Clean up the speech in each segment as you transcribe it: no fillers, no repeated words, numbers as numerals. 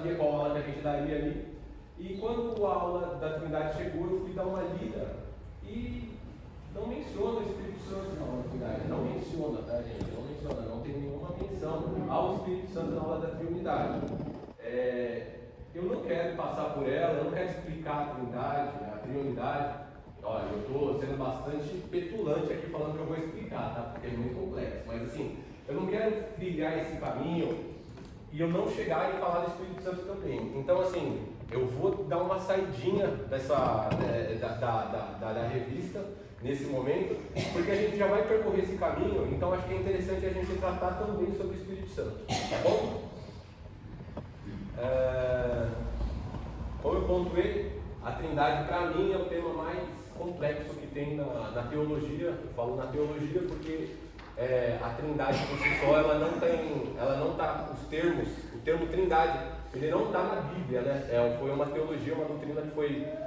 sabia qual aula que a gente daria ali. E quando a aula da Trindade chegou, eu fui dar uma lida e não menciona o Espírito Santo na aula da Trindade. Não menciona, tá, gente? Não menciona, não tem nenhuma menção ao Espírito Santo na aula da Trindade. Eu não quero passar por ela, eu não quero explicar a Trindade, a Trindade. Olha, eu estou sendo bastante petulante aqui falando que eu vou explicar, tá? Porque é muito complexo. Mas assim, eu não quero trilhar esse caminho e eu não chegar e falar do Espírito Santo também. Então, assim, eu vou dar uma saidinha da revista nesse momento, porque a gente já vai percorrer esse caminho, então acho que é interessante a gente tratar também sobre o Espírito Santo, tá bom? Como eu pontuei, a Trindade para mim é o tema mais complexo que tem na teologia. Eu falo na teologia porque a Trindade por si só, ela não está, o termo Trindade, ele não está na Bíblia, né? Foi uma teologia, uma doutrina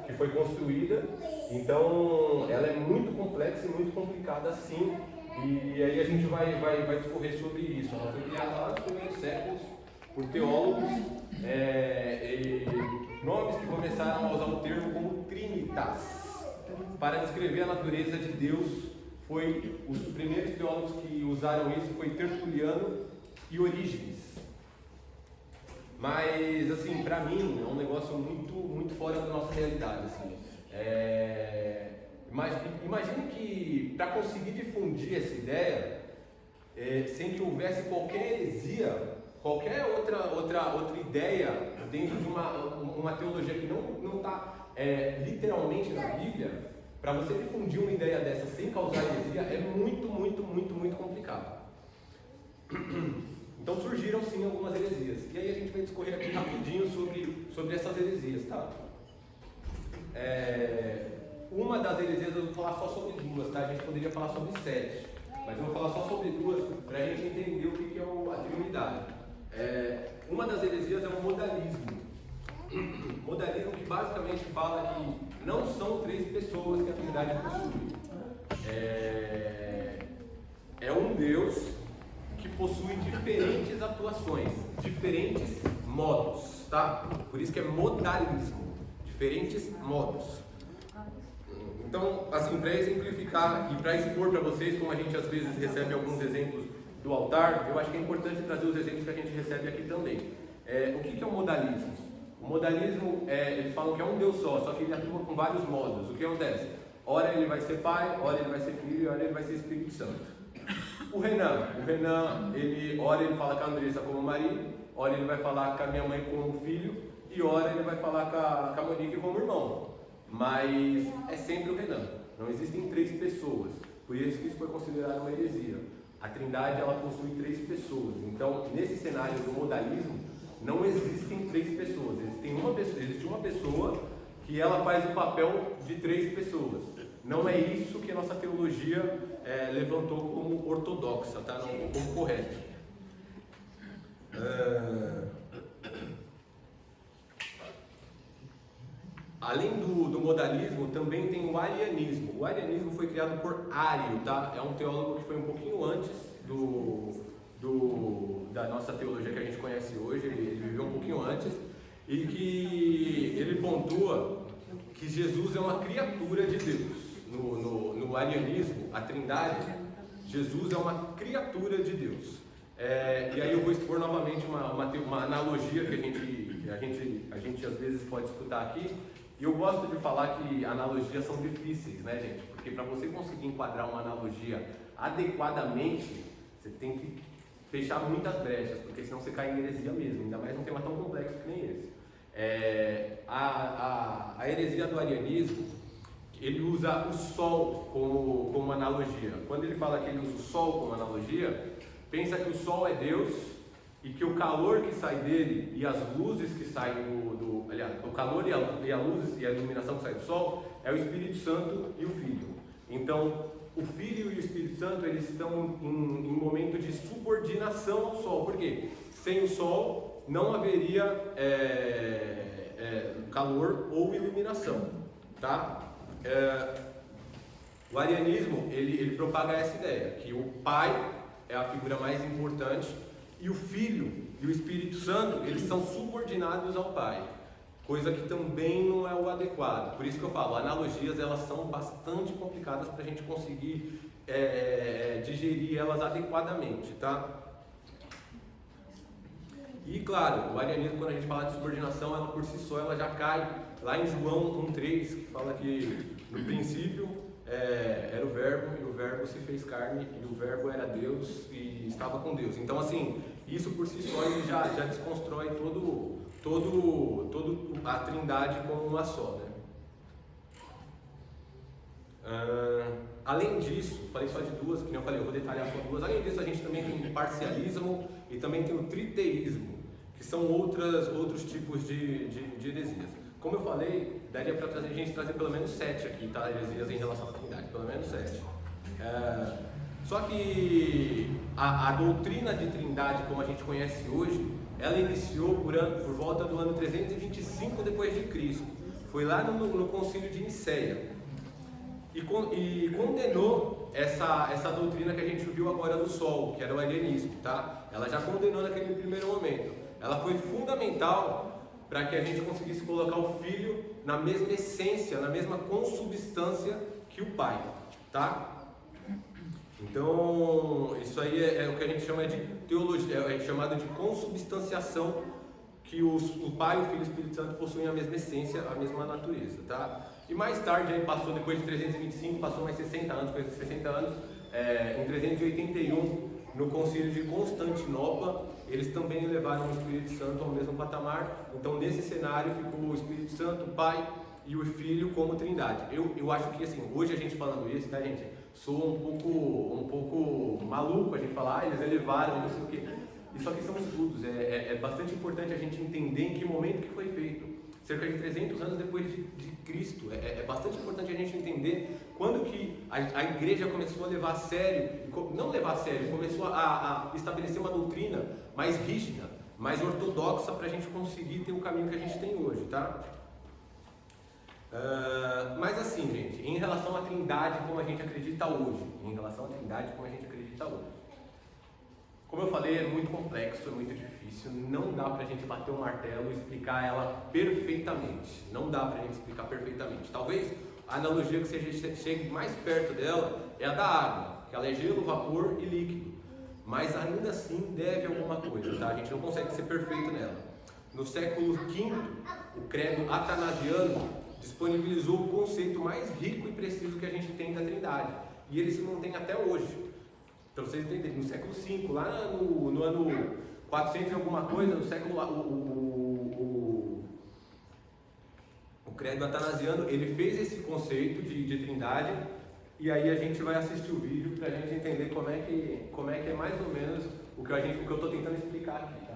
que foi construída, então ela é muito complexa e muito complicada sim, e aí a gente vai discorrer sobre isso. Ela foi criada lá nos primeiros séculos por teólogos, nomes que começaram a usar o termo como Trinitas para descrever a natureza de Deus. Os primeiros teólogos que usaram isso foi Tertuliano e Orígenes. Mas, assim, para mim é um negócio muito, muito fora da nossa realidade, assim. Imagine que para conseguir difundir essa ideia, sem que houvesse qualquer heresia, qualquer outra ideia dentro de uma teologia que não está literalmente na Bíblia, para você difundir uma ideia dessa sem causar heresia é muito, muito, muito, muito complicado. Então surgiram sim algumas heresias, e aí a gente vai discorrer aqui rapidinho sobre essas heresias, tá? Uma das heresias eu vou falar só sobre duas, tá? A gente poderia falar sobre 7, mas eu vou falar só sobre duas para a gente entender o que é a Trindade. Uma das heresias é o modalismo. Modalismo que basicamente fala que não são 3 pessoas que a Trindade possui. É um Deus que possui diferentes atuações, diferentes modos, tá? Por isso que é modalismo, diferentes modos. Então, assim, para exemplificar e para expor para vocês como a gente às vezes recebe alguns exemplos do altar, eu acho que é importante trazer os exemplos que a gente recebe aqui também. O que é o modalismo? O modalismo, eles falam que é um Deus só que ele atua com vários modos. O que acontece? Ora ele vai ser Pai, ora ele vai ser Filho e ora ele vai ser Espírito Santo. O Renan, ora ele fala com a Andressa como marido, ora ele vai falar com a minha mãe como filho e ora ele vai falar com a Monique como irmão. Mas é sempre o Renan, não existem 3 pessoas, por isso que isso foi considerado uma heresia. A Trindade, ela possui 3 pessoas, então nesse cenário do modalismo não existem 3 pessoas, existe uma pessoa que ela faz o papel de 3 pessoas. Não é isso que a nossa teologia levantou como ortodoxa, tá? Não como correto. Além do modalismo, também tem o arianismo. O arianismo foi criado por Ário, tá? É um teólogo que foi um pouquinho antes da nossa teologia que a gente conhece hoje. Ele viveu um pouquinho antes e que ele pontua que Jesus é uma criatura de Deus. No arianismo, a Trindade, Jesus é uma criatura de Deus. E aí eu vou expor novamente uma analogia que a gente às vezes pode escutar aqui. E eu gosto de falar que analogias são difíceis, né, gente? Porque para você conseguir enquadrar uma analogia adequadamente, você tem que fechar muitas brechas, porque senão você cai em heresia mesmo, ainda mais num tema tão complexo que nem esse. A heresia do arianismo, ele usa o Sol como analogia. Quando ele fala que ele usa o Sol como analogia, pensa que o Sol é Deus e que o calor que sai dele e as luzes que saem o calor e a luz e a iluminação que sai do Sol é o Espírito Santo e o Filho. Então, o Filho e o Espírito Santo, eles estão em momento de subordinação ao Sol. Por quê? Sem o Sol não haveria calor ou iluminação, tá? O arianismo, ele propaga essa ideia, que o Pai é a figura mais importante e o Filho e o Espírito Santo, eles são subordinados ao Pai, coisa que também não é o adequado. Por isso que eu falo, analogias elas são bastante complicadas para a gente conseguir digerir elas adequadamente, tá? E claro, o arianismo, quando a gente fala de subordinação, ela por si só ela já cai lá em João 1,3, que fala que no princípio era o verbo, e o verbo se fez carne, e o verbo era Deus e estava com Deus. Então assim, isso por si só ele já desconstrói todo a trindade como uma só, né? Além disso, falei só de duas, que nem eu falei, eu vou detalhar só duas. Além disso, a gente também tem o parcialismo e também tem o triteísmo, que são outros tipos de heresias. Como eu falei, daria para a gente trazer pelo menos 7 aqui, tá? Heresias em relação à trindade, pelo menos 7. Só que a doutrina de trindade, como a gente conhece hoje, ela iniciou por volta do ano 325 depois de Cristo. Foi lá no concílio de Nicéia. E condenou essa doutrina que a gente viu agora do Sol, que era o arianismo, tá? Ela já condenou naquele primeiro momento. Ela foi fundamental para que a gente conseguisse colocar o Filho na mesma essência, na mesma consubstância que o Pai, tá? Então, isso aí é o que a gente chama de teologia, é chamado de consubstanciação, que o Pai, o Filho e o Espírito Santo possuem a mesma essência, a mesma natureza, tá? E mais tarde, aí passou, depois de 325, passou mais 60 anos, depois de 60 anos, em 381, no concílio de Constantinopla, eles também levaram o Espírito Santo ao mesmo patamar. Então, nesse cenário, ficou o Espírito Santo, o Pai e o Filho como trindade. Eu acho que, assim, hoje a gente falando isso, tá, gente? Soa um pouco maluco a gente falar, eles elevaram, não sei o quê. Isso aqui são estudos, é bastante importante a gente entender em que momento que foi feito. Cerca de 300 anos depois de Cristo. É bastante importante a gente entender quando que a igreja começou a levar a sério, não levar a sério, começou a estabelecer uma doutrina mais rígida, mais ortodoxa, para a gente conseguir ter o caminho que a gente tem hoje, tá? Mas assim, gente, em relação à trindade como a gente acredita hoje, como eu falei, é muito complexo, é muito difícil, não dá pra gente bater o martelo e explicar ela perfeitamente, Talvez a analogia que você chegue mais perto dela é a da água, que ela é gelo, vapor e líquido, mas ainda assim deve alguma coisa, tá? A gente não consegue ser perfeito nela. No século V, o credo atanasiano disponibilizou o conceito mais rico e preciso que a gente tem da trindade, e ele se mantém até hoje. Para vocês entenderem, no século V, lá no ano 400 e alguma coisa, no século o credo atanasiano, ele fez esse conceito de trindade, e aí a gente vai assistir o vídeo para a gente entender como é que é mais ou menos o que eu estou tentando explicar aqui, tá?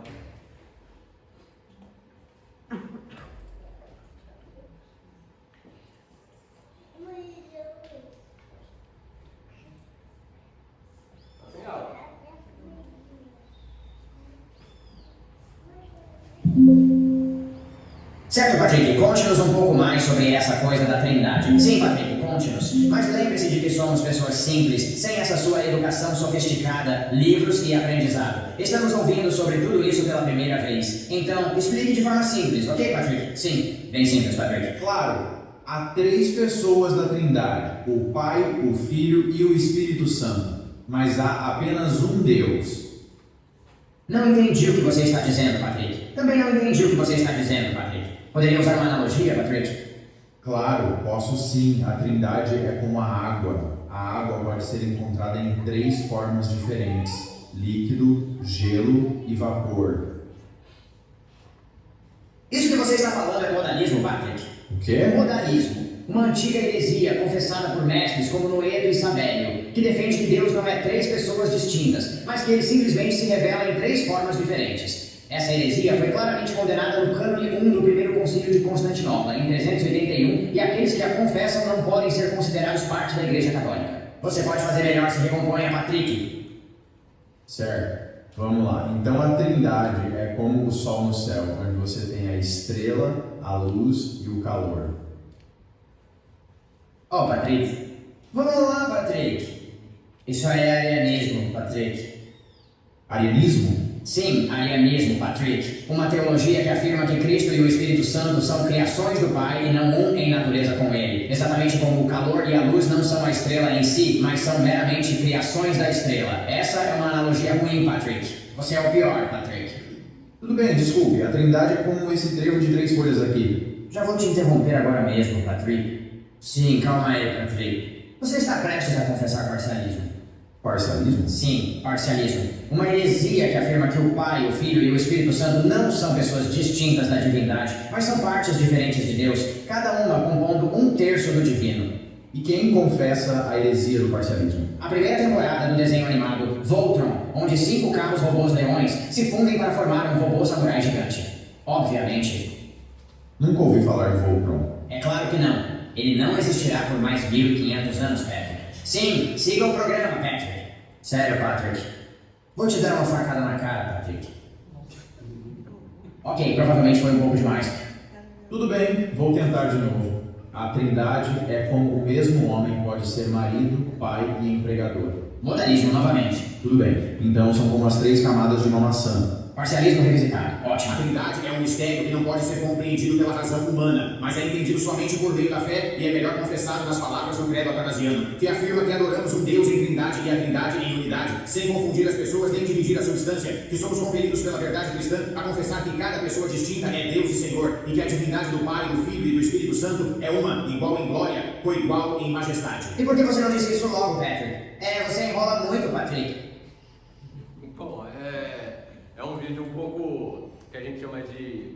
Certo, Patrick, conte-nos um pouco mais sobre essa coisa da trindade. Sim, Patrick, conte-nos. Mas lembre-se de que somos pessoas simples, sem essa sua educação sofisticada, livros e aprendizado. Estamos ouvindo sobre tudo isso pela primeira vez. Então, explique de forma simples, ok, Patrick? Sim, bem simples, Patrick. Claro, há 3 pessoas da trindade, o Pai, o Filho e o Espírito Santo. Mas há apenas um Deus. Não entendi o que você está dizendo, Patrick. Também não entendi o que você está dizendo, Patrick. Poderia usar uma analogia, Patrick? Claro, posso sim. A trindade é como a água. A água pode ser encontrada em 3 formas diferentes: líquido, gelo e vapor. Isso que você está falando é modalismo, Patrick. O quê? Modalismo. Uma antiga heresia confessada por mestres como Noedo e Sabélio, que defende que Deus não é 3 pessoas distintas, mas que ele simplesmente se revela em 3 formas diferentes. Essa heresia foi claramente condenada no cânone 1 do primeiro concílio de Constantinopla, em 381, e aqueles que a confessam não podem ser considerados parte da Igreja Católica. Você pode fazer melhor se recomponha, Patrick. Certo, vamos lá. Então a trindade é como o sol no céu, onde você tem a estrela, a luz e o calor. Oh, Patrick. Vamos lá, Patrick. Isso aí é arianismo, Patrick. Arianismo? Sim, arianismo, Patrick. Uma teologia que afirma que Cristo e o Espírito Santo são criações do Pai e não um em natureza com ele. Exatamente como o calor e a luz não são a estrela em si, mas são meramente criações da estrela. Essa é uma analogia ruim, Patrick. Você é o pior, Patrick. Tudo bem, desculpe. A Trindade é como esse trevo de 3 folhas aqui. Já vou te interromper agora mesmo, Patrick. Sim, calma aí, Patrick. Você está prestes a confessar parcialismo. Parcialismo? Sim, parcialismo. Uma heresia que afirma que o Pai, o Filho e o Espírito Santo não são pessoas distintas da divindade, mas são partes diferentes de Deus, cada uma compondo 1/3 do divino. E quem confessa a heresia do parcialismo? A primeira temporada do desenho animado Voltron, onde 5 carros robôs leões se fundem para formar um robô samurai gigante. Obviamente. Nunca ouvi falar de Voltron. É claro que não. Ele não existirá por mais 1500 anos, Patrick. Sim, siga o programa, Patrick. Sério, Patrick. Vou te dar uma facada na cara, Patrick. Ok, provavelmente foi um pouco demais. Tudo bem, vou tentar de novo. A Trindade é como o mesmo homem pode ser marido, pai e empregador. Modalismo novamente. Tudo bem, então são como as 3 camadas de uma maçã. Parcialismo revisitado. Ótimo. A Trindade é um mistério que não pode ser compreendido pela razão humana, mas é entendido somente por meio da fé e é melhor confessado nas palavras do credo atanasiano, que afirma que adoramos um Deus em Trindade e a Trindade em unidade, sem confundir as pessoas nem dividir a substância, que somos compelidos pela verdade cristã a confessar que cada pessoa distinta é Deus e Senhor, e que a divindade do Pai, do Filho e do Espírito Santo é uma, igual em glória, coigual em majestade. E por que você não disse isso logo, Patrick? Você enrola muito, Patrick. Bom, é um vídeo um pouco que a gente chama de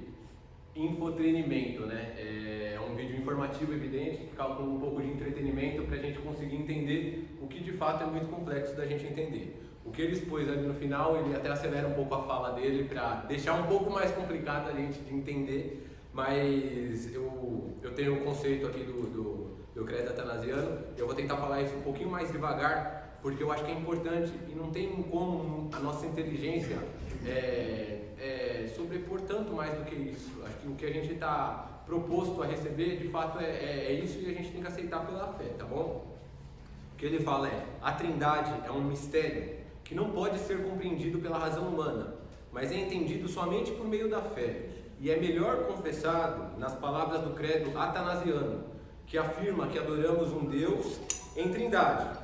infotenimento, né? É um vídeo informativo, evidente, que calcula um pouco de entretenimento para a gente conseguir entender o que de fato é muito complexo da gente entender. O que ele expôs ali no final, ele até acelera um pouco a fala dele para deixar um pouco mais complicado a gente de entender, mas eu tenho um conceito aqui do credo atanasiano, eu vou tentar falar isso um pouquinho mais devagar, porque eu acho que é importante e não tem como a nossa inteligência sobrepor tanto mais do que isso. Acho que o que a gente está proposto a receber, de fato, é isso, e a gente tem que aceitar pela fé, tá bom? O que ele fala a Trindade é um mistério que não pode ser compreendido pela razão humana, mas é entendido somente por meio da fé, e é melhor confessado nas palavras do credo atanasiano, que afirma que adoramos um Deus em Trindade,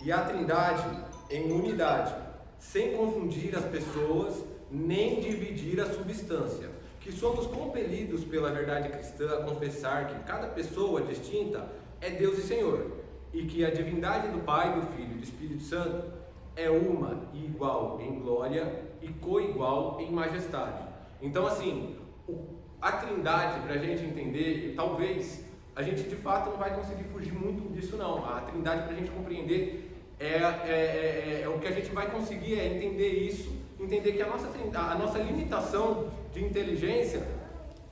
e a Trindade em unidade, sem confundir as pessoas, nem dividir a substância, que somos compelidos pela verdade cristã a confessar que cada pessoa distinta é Deus e Senhor, e que a divindade do Pai, do Filho e do Espírito Santo é uma e igual em glória e coigual em majestade. Então, assim, a Trindade, para a gente entender, e talvez a gente de fato não vai conseguir fugir muito disso não. A Trindade, para a gente compreender, o que a gente vai conseguir é entender isso, entender que a nossa limitação de inteligência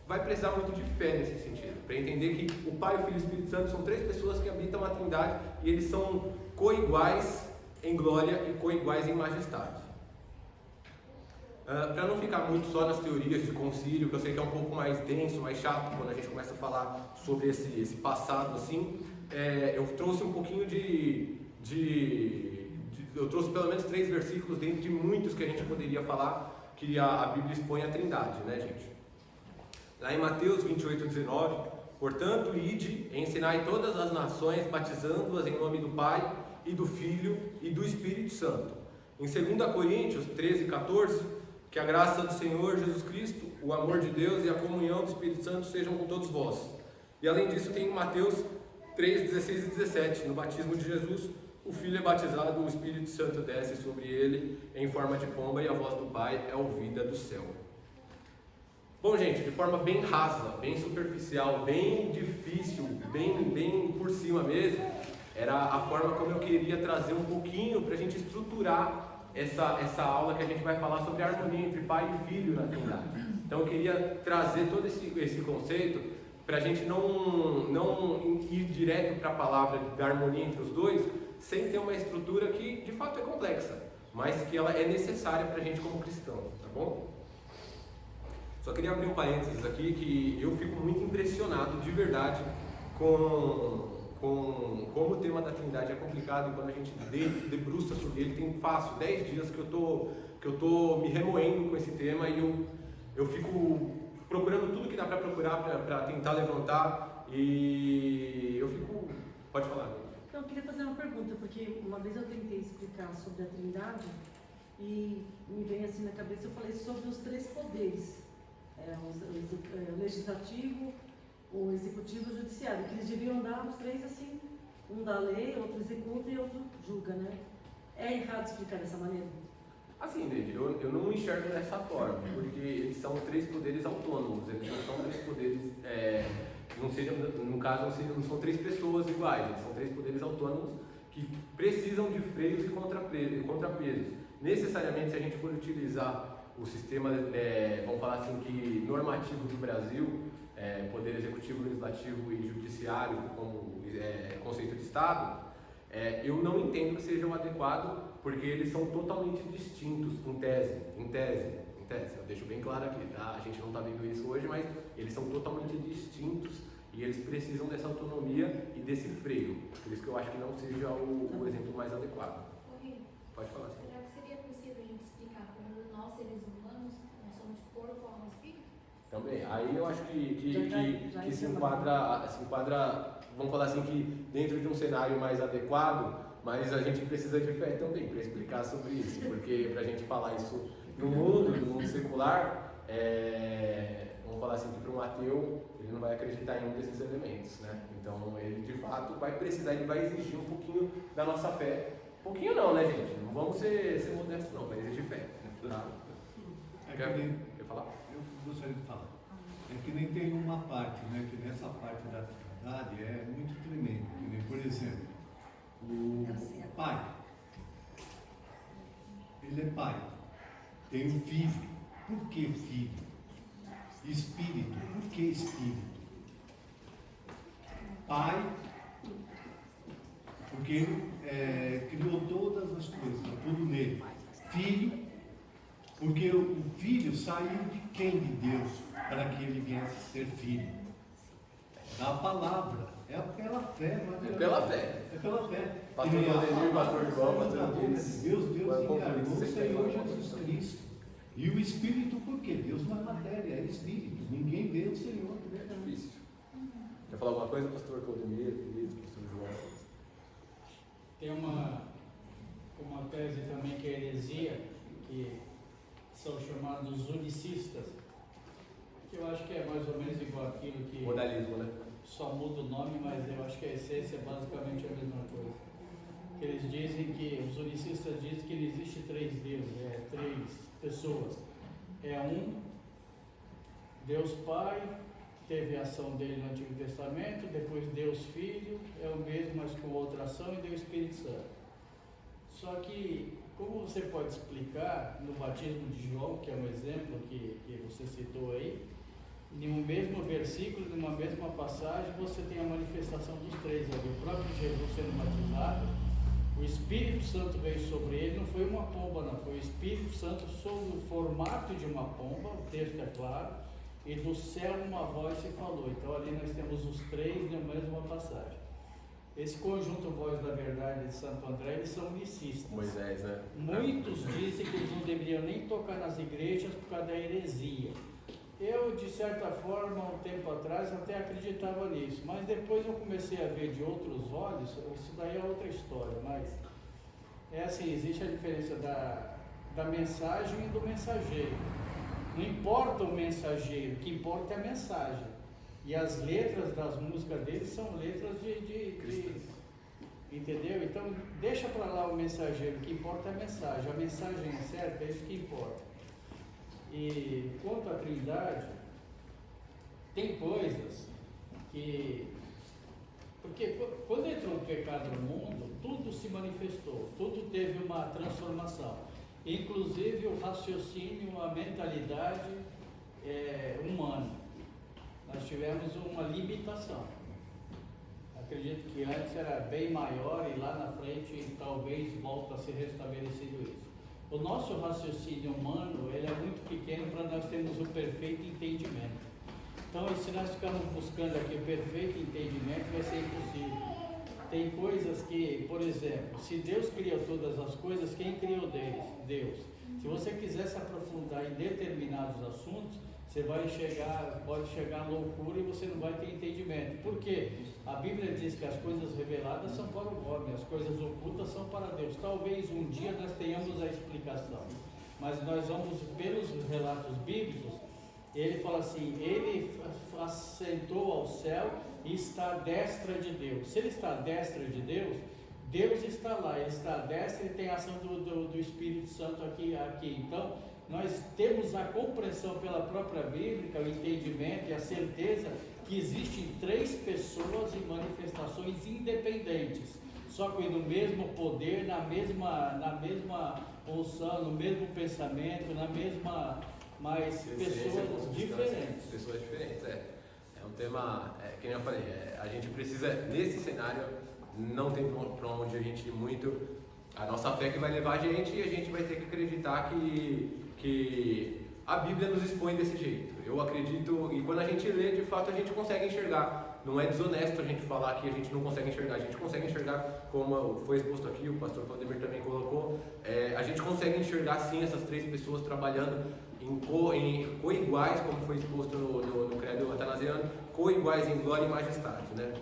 vai precisar muito de fé nesse sentido, para entender que o Pai, o Filho e o Espírito Santo são 3 pessoas que habitam a Trindade e eles são coiguais em glória e coiguais em majestade. Para não ficar muito só nas teorias de concílio, que eu sei que é um pouco mais denso, mais chato quando a gente começa a falar sobre esse passado assim, eu trouxe um pouquinho eu trouxe pelo menos 3 versículos dentro de muitos que a gente poderia falar que a Bíblia expõe a Trindade, né, gente? Lá em Mateus 28:19, portanto, ide, ensinai todas as nações, batizando-as em nome do Pai e do Filho e do Espírito Santo. Em 2 Coríntios 13:14, que a graça do Senhor Jesus Cristo, o amor de Deus e a comunhão do Espírito Santo sejam com todos vós. E além disso tem Mateus 3:16 e 17, no batismo de Jesus, o Filho é batizado, o Espírito Santo desce sobre ele em forma de pomba e a voz do Pai é ouvida do céu. Bom, gente, de forma bem rasa, bem superficial, bem difícil, bem por cima mesmo, era a forma como eu queria trazer um pouquinho para a gente estruturar essa aula que a gente vai falar sobre a harmonia entre Pai e Filho na Trindade. Então eu queria trazer todo esse conceito para a gente não ir direto para a palavra da harmonia entre os dois, sem ter uma estrutura que de fato é complexa, mas que ela é necessária para a gente como cristão, tá bom? Só queria abrir um parênteses aqui, que eu fico muito impressionado de verdade com como o tema da Trindade é complicado, e quando a gente debruça sobre ele, tem fácil 10 dias que eu estou porque eu estou me remoendo com esse tema e eu fico procurando tudo que dá para procurar para tentar levantar e eu fico... Pode falar. Não, eu queria fazer uma pergunta, porque uma vez eu tentei explicar sobre a Trindade e me vem assim na cabeça, eu falei sobre os três poderes, o legislativo, o executivo e o judiciário, que eles deviam andar os três assim, um dá lei, outro executa e outro julga, né? É errado explicar dessa maneira? Assim, Neide, eu não enxergo dessa forma, porque eles são três poderes autônomos, eles não são três poderes, no caso não são três pessoas iguais, eles são três poderes autônomos que precisam de freios e contrapesos. Necessariamente, se a gente for utilizar o sistema, vamos falar assim, que normativo do Brasil, poder executivo, legislativo e judiciário como conceito de Estado, eu não entendo que seja o adequado, porque eles são totalmente distintos em tese, eu deixo bem claro aqui, tá? A gente não está vendo isso hoje, mas eles são totalmente distintos e eles precisam dessa autonomia e desse freio, por isso que eu acho que não seja o exemplo mais adequado. Pode falar. Será que seria possível a gente explicar como nós, seres humanos, nós somos corpo, alma e espírito? Também, aí eu acho que se enquadra, vamos falar assim, que dentro de um cenário mais adequado, mas a gente precisa de fé também para explicar sobre isso, porque para a gente falar isso no mundo secular, vamos falar assim, que para um ateu, ele não vai acreditar em um desses elementos, né? Então ele de fato vai precisar, ele vai exigir um pouquinho da nossa fé. Pouquinho não, né, gente? Não vamos ser modestos não, vai exigir fé. Tá? Quer falar? Eu gostaria de falar. É que nem tem uma parte, né? Que nessa parte da Trindade é muito tremendo. Que nem, por exemplo, o pai. Ele é pai. Tem um filho. Por que filho? Espírito. Por que espírito? Pai, porque ele criou todas as coisas, tudo nele. Filho, porque o filho saiu de quem? De Deus, para que ele viesse ser filho. Da palavra, é pela fé. É pela fé. É pela fé. Pastor Valdemir, pastor João, pastor Deus encarnou o Senhor Jesus Cristo. E o Espírito, por quê? Deus não é matéria, é Espírito. Ninguém vê o Senhor. É difícil. Quer falar alguma coisa, pastor Valdemir, pastor João? Tem uma tese também que é heresia, que são chamados unicistas, que eu acho que é mais ou menos igual aquilo que... Modalismo, né? Só muda o nome, mas eu acho que a essência é basicamente a mesma coisa. Que eles dizem que, os unicistas dizem que não existe três deuses, três pessoas. É um, Deus Pai, teve a ação dele no Antigo Testamento, depois Deus Filho, é o mesmo, mas com outra ação, e Deus Espírito Santo. Só que, como você pode explicar, no batismo de João, que é um exemplo que você citou aí, em um mesmo versículo, numa mesma passagem, você tem a manifestação dos três ali. O próprio Jesus sendo batizado, o Espírito Santo veio sobre ele, não foi uma pomba não, foi o Espírito Santo sob o formato de uma pomba, o texto é claro, e do céu uma voz se falou. Então ali nós temos os três na mesma passagem. Esse conjunto Voz da Verdade de Santo André, eles são unicistas. Moisés, né? Muitos dizem que eles não deveriam nem tocar nas igrejas por causa da heresia. Eu, de certa forma, um tempo atrás, até acreditava nisso, mas depois eu comecei a ver de outros olhos, isso daí é outra história, mas é assim, existe a diferença da mensagem e do mensageiro. Não importa o mensageiro, o que importa é a mensagem. E as letras das músicas deles são letras de entendeu? Então, deixa para lá o mensageiro, o que importa é a mensagem é certa, é isso que importa. E quanto à Trindade, tem coisas que... Porque quando entrou o pecado no mundo, tudo se manifestou, tudo teve uma transformação. Inclusive o raciocínio, a mentalidade humana. Nós tivemos uma limitação. Acredito que antes era bem maior e lá na frente talvez volte a ser restabelecido isso. O nosso raciocínio humano, ele é muito pequeno para nós termos o perfeito entendimento. Então, se nós ficarmos buscando aqui o perfeito entendimento, vai ser impossível. Tem coisas que, por exemplo, se Deus criou todas as coisas, quem criou deles? Deus. Se você quiser se aprofundar em determinados assuntos, você pode chegar à loucura e você não vai ter entendimento. Por quê? A Bíblia diz que as coisas reveladas são para o homem, as coisas ocultas são para Deus. Talvez um dia nós tenhamos a explicação, mas nós vamos, pelos relatos bíblicos, ele fala assim, ele assentou ao céu e está à destra de Deus. Se ele está à destra de Deus, Deus está lá, ele está à destra e tem a ação do Espírito Santo aqui. Então, nós temos a compreensão pela própria Bíblia, o entendimento e a certeza que existem 3 pessoas e manifestações independentes, só que no mesmo poder, na mesma unção, no mesmo pensamento, mas pessoas diferentes. Pessoas diferentes, é um tema, que nem eu falei, a gente precisa, nesse cenário, não tem para onde a gente ir muito, a nossa fé que vai levar a gente, e a gente vai ter que acreditar que a Bíblia nos expõe desse jeito. Eu acredito, e quando a gente lê, de fato a gente consegue enxergar. Não é desonesto a gente falar que a gente não consegue enxergar. A gente consegue enxergar, como foi exposto aqui, o pastor Claudemir também colocou, a gente consegue enxergar sim essas 3 pessoas trabalhando em co-iguais, como foi exposto no credo atanasiano, co-iguais em glória e majestade, né?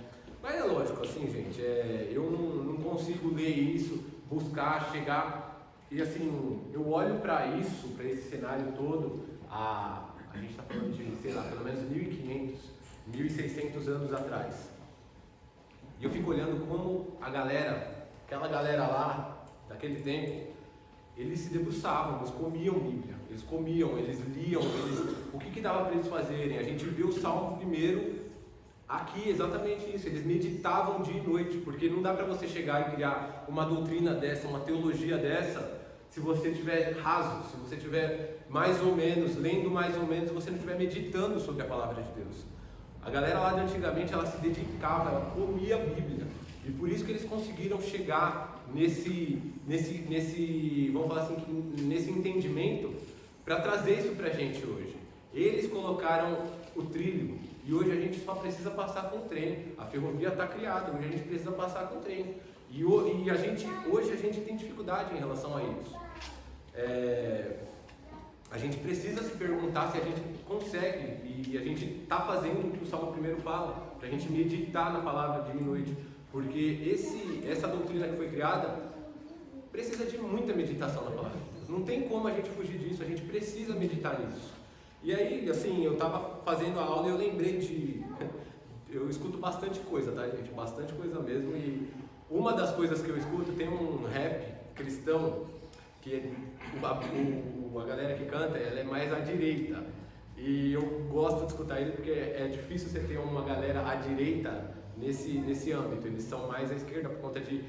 Mas é lógico, assim, gente, eu não consigo ler isso, buscar, chegar. E assim, eu olho para isso, para esse cenário todo, a gente está falando de, sei lá, pelo menos 1.500, 1.600 anos atrás. E eu fico olhando como aquela galera lá, daquele tempo, eles se debruçavam, eles comiam Bíblia, eles liam, o que dava para eles fazerem? A gente viu o Salmo 1 aqui, exatamente isso, eles meditavam dia e noite, porque não dá para você chegar e criar uma doutrina dessa, uma teologia dessa, se você tiver raso, se você tiver mais ou menos, lendo mais ou menos, você não estiver meditando sobre a palavra de Deus. A galera lá de antigamente, ela se dedicava, ela comia a Bíblia, e por isso que eles conseguiram chegar nesse vamos falar assim, nesse entendimento, para trazer isso para a gente hoje. Eles colocaram o trilho, e hoje a gente só precisa passar com o trem. A ferrovia está criada, hoje a gente precisa passar com o trem. E hoje a gente tem dificuldade em relação a isso. A gente precisa se perguntar se a gente consegue, e a gente está fazendo o que o Salmo 1 fala, para a gente meditar na palavra dia e noite, porque essa doutrina que foi criada precisa de muita meditação na palavra. Não tem como a gente fugir disso, a gente precisa meditar nisso. E aí, assim, eu estava fazendo a aula e eu lembrei eu escuto bastante coisa, tá, gente? Bastante coisa mesmo. E uma das coisas que eu escuto, tem um rap cristão, que a galera que canta, ela é mais à direita. E eu gosto de escutar ele porque é difícil você ter uma galera à direita nesse âmbito. Eles são mais à esquerda por conta de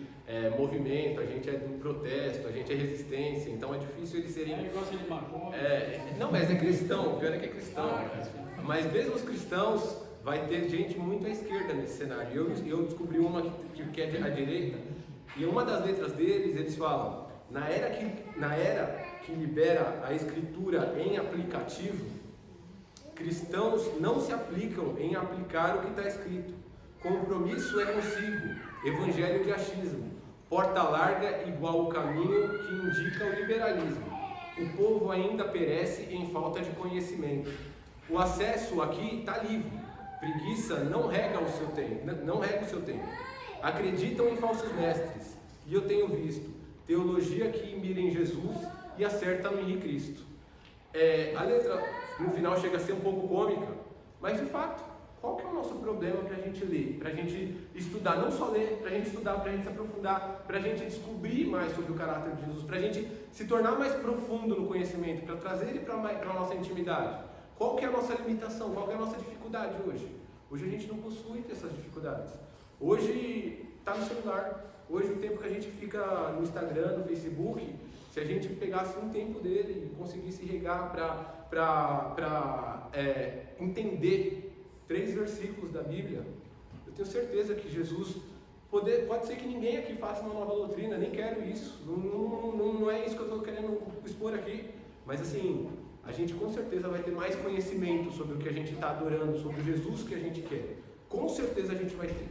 movimento, a gente é do protesto, a gente é resistência, então é difícil eles serem... negócio de maconha. Não, mas é cristão, o pior é que é cristão. Mas mesmo os cristãos, vai ter gente muito à esquerda nesse cenário. Eu descobri uma que é à direita, e uma das letras deles, eles falam: na era que libera a escritura em aplicativo, cristãos não se aplicam em aplicar o que está escrito. Compromisso é consigo, evangelho de achismo, porta larga igual o caminho que indica o liberalismo. O povo ainda perece em falta de conhecimento. O acesso aqui está livre. Preguiça não rega o seu tempo. Acreditam em falsos mestres. E eu tenho visto teologia que mira em Jesus e acerta no em Cristo. A letra no final chega a ser um pouco cômica, mas de fato, qual que é o nosso problema para a gente ler, para a gente estudar? Não só ler, para a gente estudar, para a gente se aprofundar, para a gente descobrir mais sobre o caráter de Jesus, para a gente se tornar mais profundo no conhecimento, para trazer ele para a nossa intimidade. Qual que é a nossa limitação? Qual que é a nossa dificuldade hoje? Hoje a gente não possui essas dificuldades. Hoje está no celular. Hoje o tempo que a gente fica no Instagram, no Facebook, se a gente pegasse um tempo dele e conseguisse regar para entender 3 versículos da Bíblia, eu tenho certeza que Jesus, pode ser que ninguém aqui faça uma nova doutrina, nem quero isso, não é isso que eu estou querendo expor aqui, mas assim, a gente com certeza vai ter mais conhecimento sobre o que a gente está adorando, sobre o Jesus que a gente quer, com certeza a gente vai ter.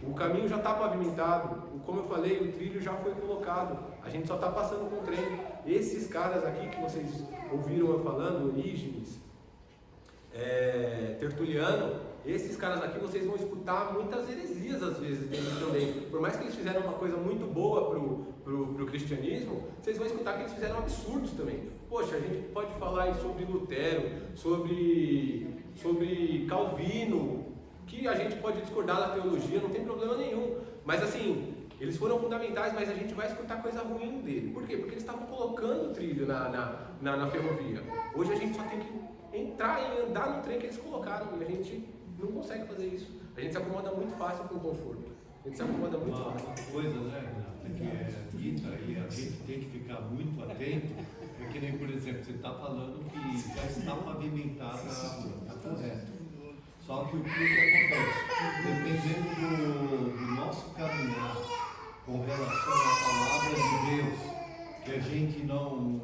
O caminho já está pavimentado, como eu falei, o trilho já foi colocado, a gente só está passando com o trem. Esses caras aqui que vocês ouviram eu falando, Orígenes, Tertuliano, esses caras aqui vocês vão escutar muitas heresias às vezes deles também. Por mais que eles fizeram uma coisa muito boa pro cristianismo, vocês vão escutar que eles fizeram absurdos também. Poxa, a gente pode falar aí sobre Lutero, sobre Calvino, que a gente pode discordar da teologia, não tem problema nenhum. Mas assim, eles foram fundamentais, mas a gente vai escutar coisa ruim dele. Por quê? Porque eles estavam colocando o trilho na ferrovia. Hoje a gente só tem que entrar e andar no trem que eles colocaram, e a gente não consegue fazer isso. A gente se acomoda muito fácil com o conforto. A gente se acomoda muito fácil. Uma coisa, né, Renata, que é dita e a gente tem que ficar muito atento, é que nem, por exemplo, você está falando que já está pavimentada a correta. Só que o que acontece? Dependendo do nosso caminhar com relação à palavra de Deus, que a gente não,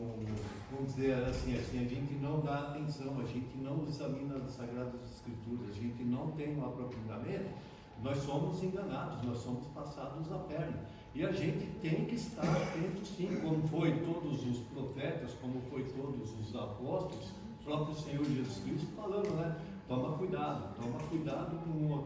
vamos dizer assim, a gente não dá atenção, a gente não examina as Sagradas Escrituras, a gente não tem um aprofundamento, nós somos enganados, nós somos passados a perna. E a gente tem que estar atento sim, como foi todos os profetas, como foi todos os apóstolos, o próprio Senhor Jesus Cristo falando, né? Toma cuidado com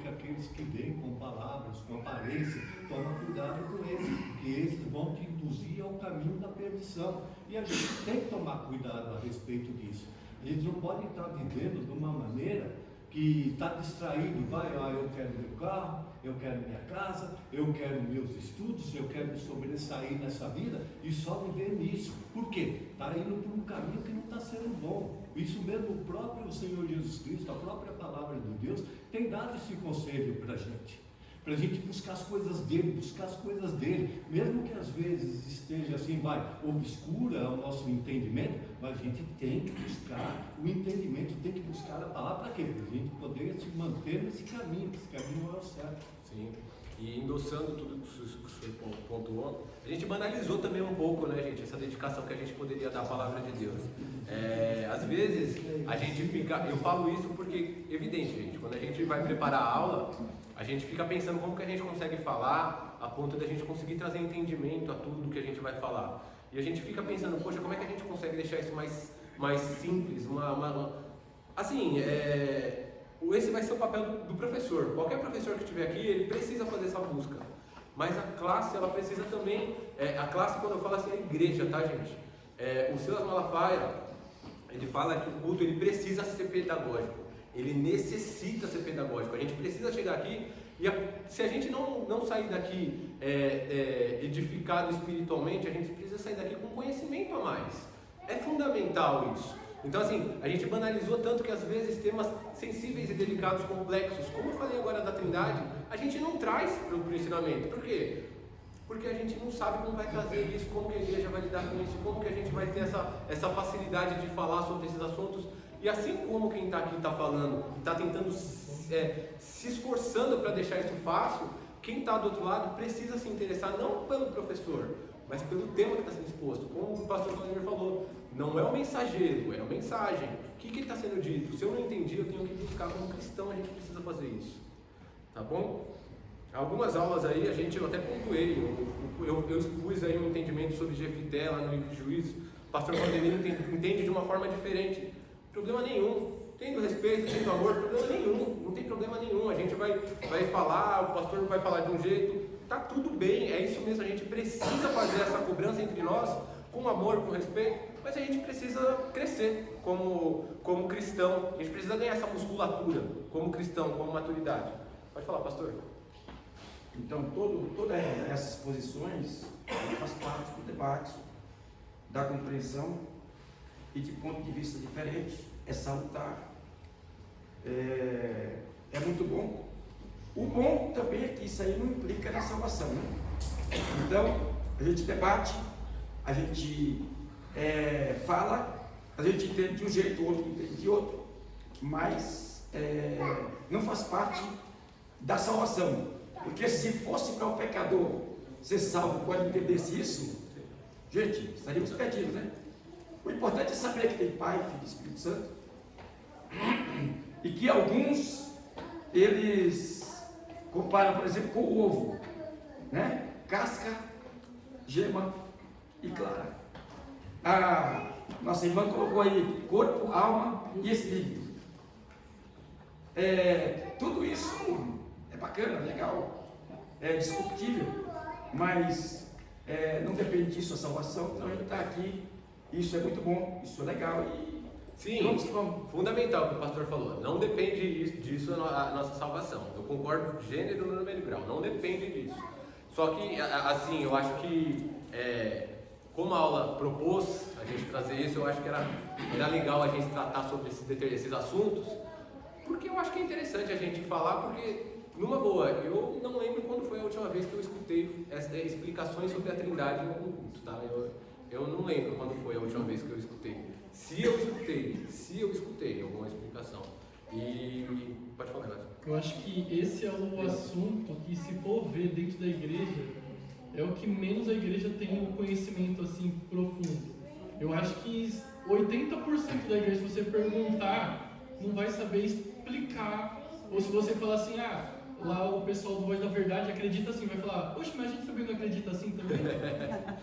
aqueles que vêm com palavras, com aparência, toma cuidado com eles, porque eles vão te induzir ao caminho da perdição. E a gente tem que tomar cuidado a respeito disso. A gente não pode estar vivendo de uma maneira que está distraído, eu quero meu carro, eu quero minha casa, eu quero meus estudos, eu quero me sobressair nessa vida e só viver nisso. Por quê? Está indo por um caminho que não está sendo bom. Isso mesmo, o próprio Senhor Jesus Cristo, a própria palavra de Deus, tem dado esse conselho para a gente buscar as coisas dele, mesmo que às vezes esteja assim, obscura o nosso entendimento, mas a gente tem que buscar o entendimento, tem que buscar a palavra, para quê? Para a gente poder se manter nesse caminho, que esse caminho é o certo. Sim, e endossando tudo que o senhor pontuou, a gente banalizou também um pouco, né, gente, essa dedicação que a gente poderia dar à palavra de Deus. Às vezes a gente fica, eu falo isso porque, evidente, gente, quando a gente vai preparar a aula, a gente fica pensando como que a gente consegue falar a ponto da gente conseguir trazer entendimento a tudo que a gente vai falar. E a gente fica pensando, poxa, como é que a gente consegue deixar isso mais simples, assim, esse vai ser o papel do professor. Qualquer professor que estiver aqui, ele precisa fazer essa busca. Mas a classe, ela precisa também, a classe, quando eu falo assim, é a igreja, tá, gente? O Silas Malafaia, ele fala que o culto, ele precisa ser pedagógico. Ele necessita ser pedagógico. A gente precisa chegar aqui e se a gente não sair daqui edificado espiritualmente, a gente precisa sair daqui com conhecimento a mais. É fundamental isso. Então assim, a gente banalizou tanto que às vezes temas sensíveis e delicados, complexos, como eu falei agora da Trindade, a gente não traz para o ensinamento. Por quê? Porque a gente não sabe como vai trazer isso, como que a igreja vai lidar com isso, como que a gente vai ter essa facilidade de falar sobre esses assuntos. E assim como quem está aqui está falando, está tentando, se esforçando para deixar isso fácil, quem está do outro lado precisa se interessar não pelo professor, mas pelo tema que está sendo exposto. Como o pastor Vladimir falou, não é o mensageiro, é a mensagem. O que está sendo dito? Se eu não entendi, eu tenho que buscar como cristão, a gente precisa fazer isso. Tá bom? Algumas aulas aí, eu até pontuei, eu expus aí um entendimento sobre Jefité lá no livro de Juízes. O pastor Vladimir entende de uma forma diferente. Problema nenhum, tendo respeito, tendo amor, problema nenhum, não tem problema nenhum. A gente vai falar, o pastor vai falar de um jeito, tá tudo bem, é isso mesmo. A gente precisa fazer essa cobrança entre nós, com amor, com respeito, mas a gente precisa crescer como cristão, a gente precisa ganhar essa musculatura como cristão, como maturidade. Pode falar, pastor. Então, todas essas posições faz parte do debate, da compreensão e de ponto de vista diferente, é salutar, é muito bom. O bom também é que isso aí não implica na salvação, né? Então, a gente debate, a gente fala, a gente entende de um jeito, o outro entende de outro, mas não faz parte da salvação, porque se fosse para o pecador ser salvo quando entendesse isso, gente, estaríamos perdidos, né? O importante é saber que tem Pai, Filho e Espírito Santo, e que alguns, eles compara, por exemplo, com o ovo, né? Casca, gema e clara. A nossa irmã colocou aí corpo, alma e espírito. Tudo isso é bacana, legal, é discutível, mas não depende disso a salvação. Então a gente está aqui, isso é muito bom, isso é legal e sim, fundamental o que o pastor falou. Não depende disso a nossa salvação. Eu concordo gênero, número e grau. Não depende disso. Só que, assim, eu acho que como a aula propôs a gente trazer isso, eu acho que era legal a gente tratar sobre esses assuntos, porque eu acho que é interessante a gente falar, porque, numa boa, eu não lembro quando foi a última vez que eu escutei explicações sobre a Trindade em algum culto, tá? Eu não lembro quando foi a última vez que eu escutei. Se eu escutei alguma explicação. E pode falar, Renato. Eu acho que esse é o assunto que, se for ver dentro da igreja, é o que menos a igreja tem um conhecimento assim profundo. Eu acho que 80% da igreja, se você perguntar, não vai saber explicar. Ou se você falar assim, lá o pessoal do Voz da Verdade acredita assim, vai falar, poxa, mas a gente também não acredita assim também.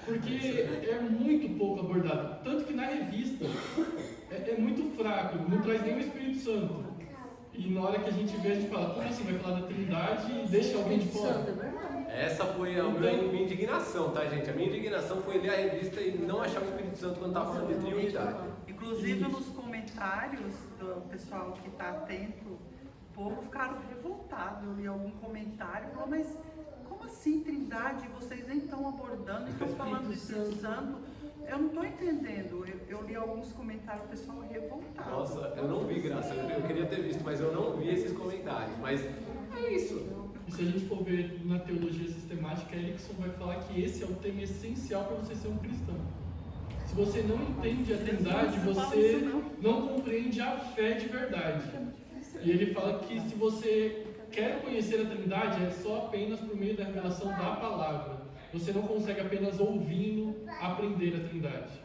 Porque é muito pouco abordado. Tanto que na revista é muito fraco, não traz nem o Espírito Santo. E na hora que a gente vê, a gente fala, como assim, vai falar da Trindade e deixa alguém de fora? Essa foi a minha indignação, tá, gente? A minha indignação foi ler a revista e não achar o Espírito Santo quando estava falando de triunidade. Inclusive nos comentários do pessoal que está atento, o povo ficaram revoltados. Eu li algum comentário e falou, mas como assim Trindade? Vocês nem estão abordando, estão falando do Espírito Santo. Eu não estou entendendo. Eu li alguns comentários, o pessoal revoltado. Nossa, eu não vi, graça. Eu queria ter visto, mas eu não vi esses comentários. Mas é isso. E se a gente for ver na teologia sistemática, Erickson vai falar que esse é o tema essencial para você ser um cristão. Se você não entende a Trindade, você não compreende a fé de verdade. E ele fala que se você quer conhecer a Trindade, é só apenas por meio da revelação da palavra. Você não consegue apenas ouvindo aprender a Trindade.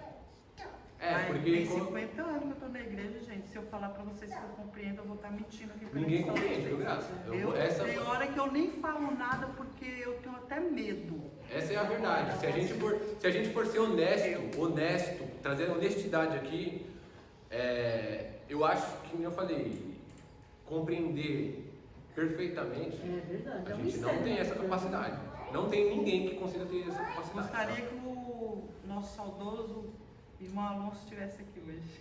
Porque... Tem 50 anos que eu estou na igreja, gente. Se eu falar para vocês que eu compreendo, eu vou estar mentindo aqui. Ninguém compreende, viu, Graça? Tem hora que eu nem falo nada porque eu tenho até medo. Essa é a verdade. Se a gente for ser honesto, trazer honestidade aqui, eu acho que, como eu falei, compreender perfeitamente, a gente não tem essa capacidade. Não tem ninguém que consiga ter essa capacidade. Gostaria que o nosso saudoso irmão Alonso estivesse aqui hoje.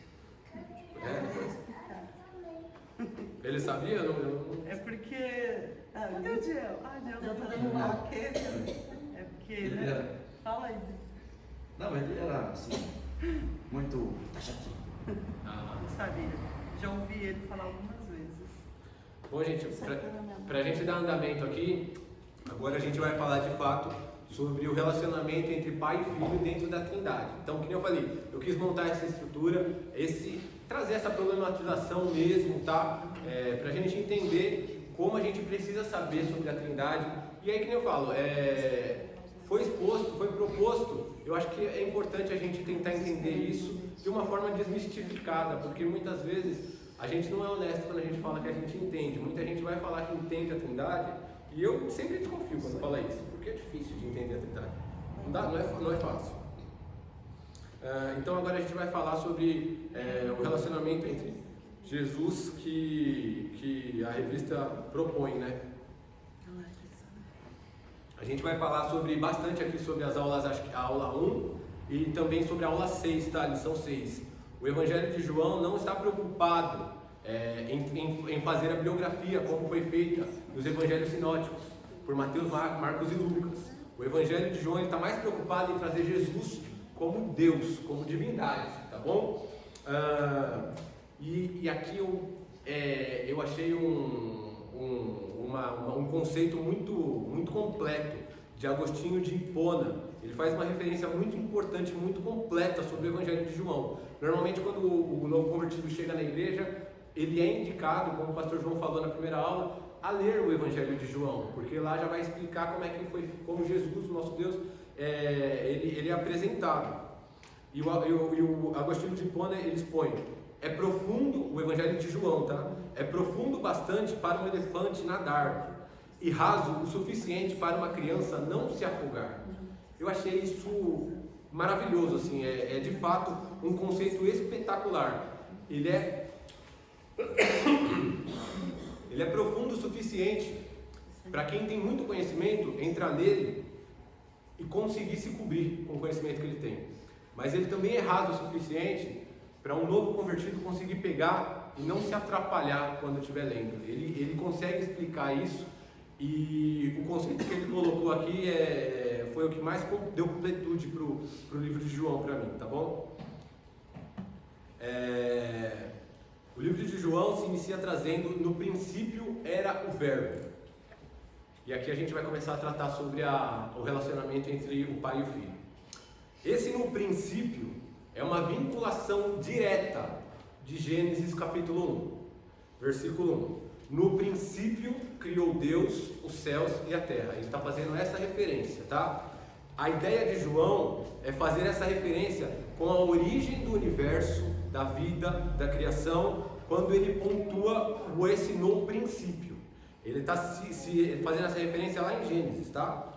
Ele sabia? É porque... Cadê o Diel? Diel tá dando mal. É porque, né? Fala aí. Não, mas ele era assim, muito taxativo. Não sabia. Já ouvi ele falar algumas vezes. Bom, gente, pra gente dar andamento aqui, agora a gente vai falar de fato sobre o relacionamento entre pai e filho dentro da Trindade. Então, como eu falei, eu quis montar essa estrutura, trazer essa problematização mesmo, tá? Pra gente entender como a gente precisa saber sobre a Trindade. E aí, como eu falo, foi exposto, foi proposto, eu acho que é importante a gente tentar entender isso de uma forma desmistificada, porque muitas vezes a gente não é honesto quando a gente fala que a gente entende. Muita gente vai falar que entende a Trindade, e eu sempre desconfio quando fala isso, porque é difícil de entender a Trindade. Não é fácil. Então agora a gente vai falar sobre o relacionamento entre Jesus que a revista propõe, né? A gente vai falar bastante aqui sobre as aulas, acho que a aula 1 e também sobre a aula 6, tá? Lição 6. O Evangelho de João não está preocupado em fazer a biografia como foi feita nos Evangelhos sinóticos, por Mateus, Marcos e Lucas. O Evangelho de João está mais preocupado em trazer Jesus como Deus, como divindade, tá bom? E aqui eu achei um conceito muito completo de Agostinho de Hipona. Ele faz uma referência muito importante, muito completa sobre o Evangelho de João. Normalmente, quando o novo convertido chega na igreja, ele é indicado, como o pastor João falou na primeira aula, a ler o Evangelho de João, porque lá já vai explicar como Jesus, o nosso Deus, ele é apresentado. E o Agostinho de Hipona, ele expõe: é profundo o Evangelho de João, tá? É profundo bastante para um elefante nadar, e raso o suficiente para uma criança não se afogar. Eu achei isso maravilhoso, assim, é de fato um conceito espetacular. Ele é profundo o suficiente para quem tem muito conhecimento entrar nele e conseguir se cobrir com o conhecimento que ele tem. Mas ele também é raso o suficiente para um novo convertido conseguir pegar e não se atrapalhar quando estiver lendo. Ele consegue explicar isso, e o conceito que ele colocou aqui foi o que mais deu completude para o livro de João para mim, tá bom? O livro de João se inicia trazendo: no princípio era o verbo. E aqui a gente vai começar a tratar sobre o relacionamento entre o pai e o filho. Esse no princípio é uma vinculação direta de Gênesis capítulo 1, versículo 1. No princípio criou Deus os céus e a terra. Ele está fazendo essa referência, tá? A ideia de João é fazer essa referência com a origem do universo, da vida, da criação, quando ele pontua esse no princípio. Ele está fazendo essa referência lá em Gênesis, tá?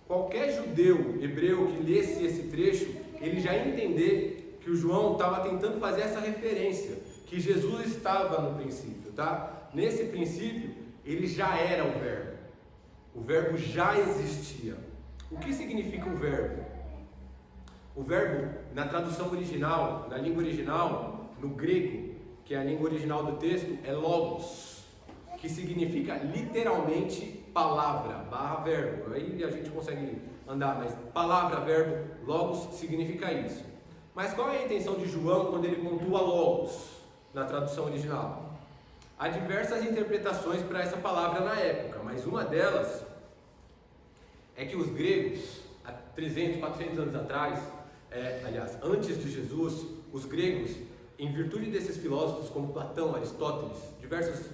Qualquer judeu, hebreu que lesse esse trecho, ele já ia entender que o João estava tentando fazer essa referência, que Jesus estava no princípio, tá? Nesse princípio, ele já era o verbo já existia. O que significa o verbo? O verbo, na tradução original, na língua original, no grego, que é a língua original do texto, é logos, que significa literalmente palavra, barra verbo. Aí a gente consegue andar, mas palavra, verbo, logos significa isso. Mas qual é a intenção de João quando ele pontua logos na tradução original? Há diversas interpretações para essa palavra na época, mas uma delas é que os gregos, há 300, 400 anos atrás, antes de Jesus, os gregos, em virtude desses filósofos como Platão, Aristóteles, diversos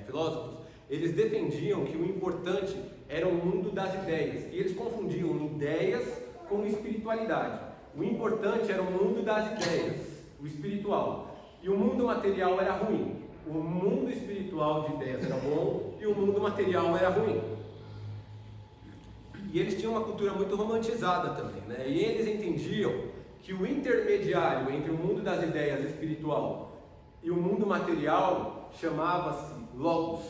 filósofos, eles defendiam que o importante era o mundo das ideias, e eles confundiam ideias com espiritualidade. O importante era o mundo das ideias, o espiritual, e o mundo material era ruim. O mundo espiritual de ideias era bom e o mundo material era ruim. E eles tinham uma cultura muito romantizada também, né? E eles entendiam que o intermediário entre o mundo das ideias espiritual e o mundo material chamava-se logos.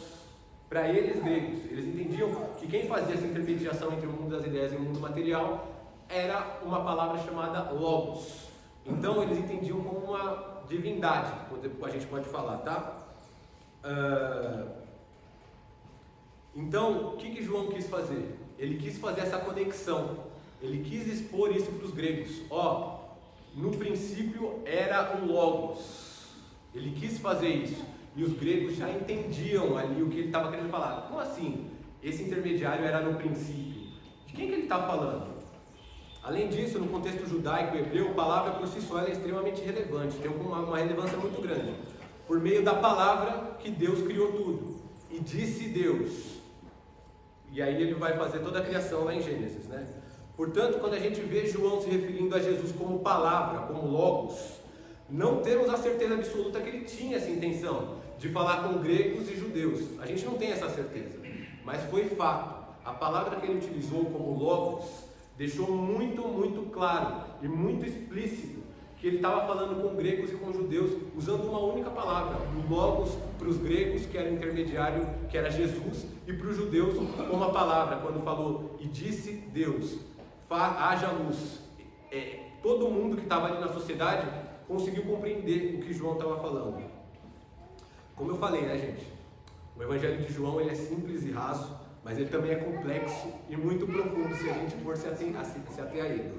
Para eles, gregos, eles entendiam que quem fazia essa intermediação entre o mundo das ideias e o mundo material era uma palavra chamada logos. Então eles entendiam como uma divindade, a gente pode falar, tá? Então, o que João quis fazer? Ele quis fazer essa conexão, ele quis expor isso para os gregos. No princípio era o logos, ele quis fazer isso, e os gregos já entendiam ali o que ele estava querendo falar. Como assim? Esse intermediário era no princípio. De quem que ele está falando? Além disso, no contexto judaico e hebreu, a palavra por si só é extremamente relevante, tem uma relevância muito grande. Por meio da palavra que Deus criou tudo. E disse Deus. E aí ele vai fazer toda a criação lá em Gênesis, né? Portanto, quando a gente vê João se referindo a Jesus como palavra, como logos, não temos a certeza absoluta que ele tinha essa intenção de falar com gregos e judeus. A gente não tem essa certeza, mas foi fato. A palavra que ele utilizou como logos deixou muito, muito claro e muito explícito que ele estava falando com gregos e com judeus, usando uma única palavra, o logos para os gregos, que era o intermediário, que era Jesus, e para os judeus, uma palavra, quando falou, e disse Deus, haja luz. Todo mundo que estava ali na sociedade conseguiu compreender o que João estava falando. Como eu falei, né, gente? O Evangelho de João ele é simples e raso, mas ele também é complexo e muito profundo se a gente for se ater a ele.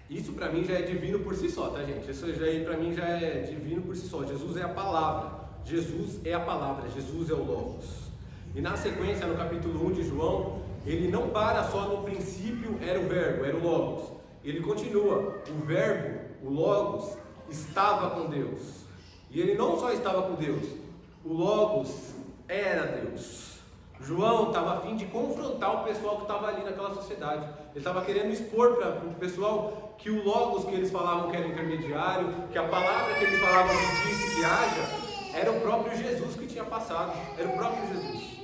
Isso para mim já é divino por si só, tá, gente? Isso para mim já é divino por si só. Jesus é a palavra. Jesus é a palavra. Jesus é o Logos. E na sequência, no capítulo 1 de João, ele não para só no princípio era o verbo, era o Logos. Ele continua. O verbo, o Logos, estava com Deus. E ele não só estava com Deus, o Logos era Deus. João estava a fim de confrontar o pessoal que estava ali naquela sociedade. Ele estava querendo expor para o pessoal que o Logos que eles falavam que era intermediário, que a palavra que eles falavam que disse que haja, era o próprio Jesus que tinha passado, era o próprio Jesus.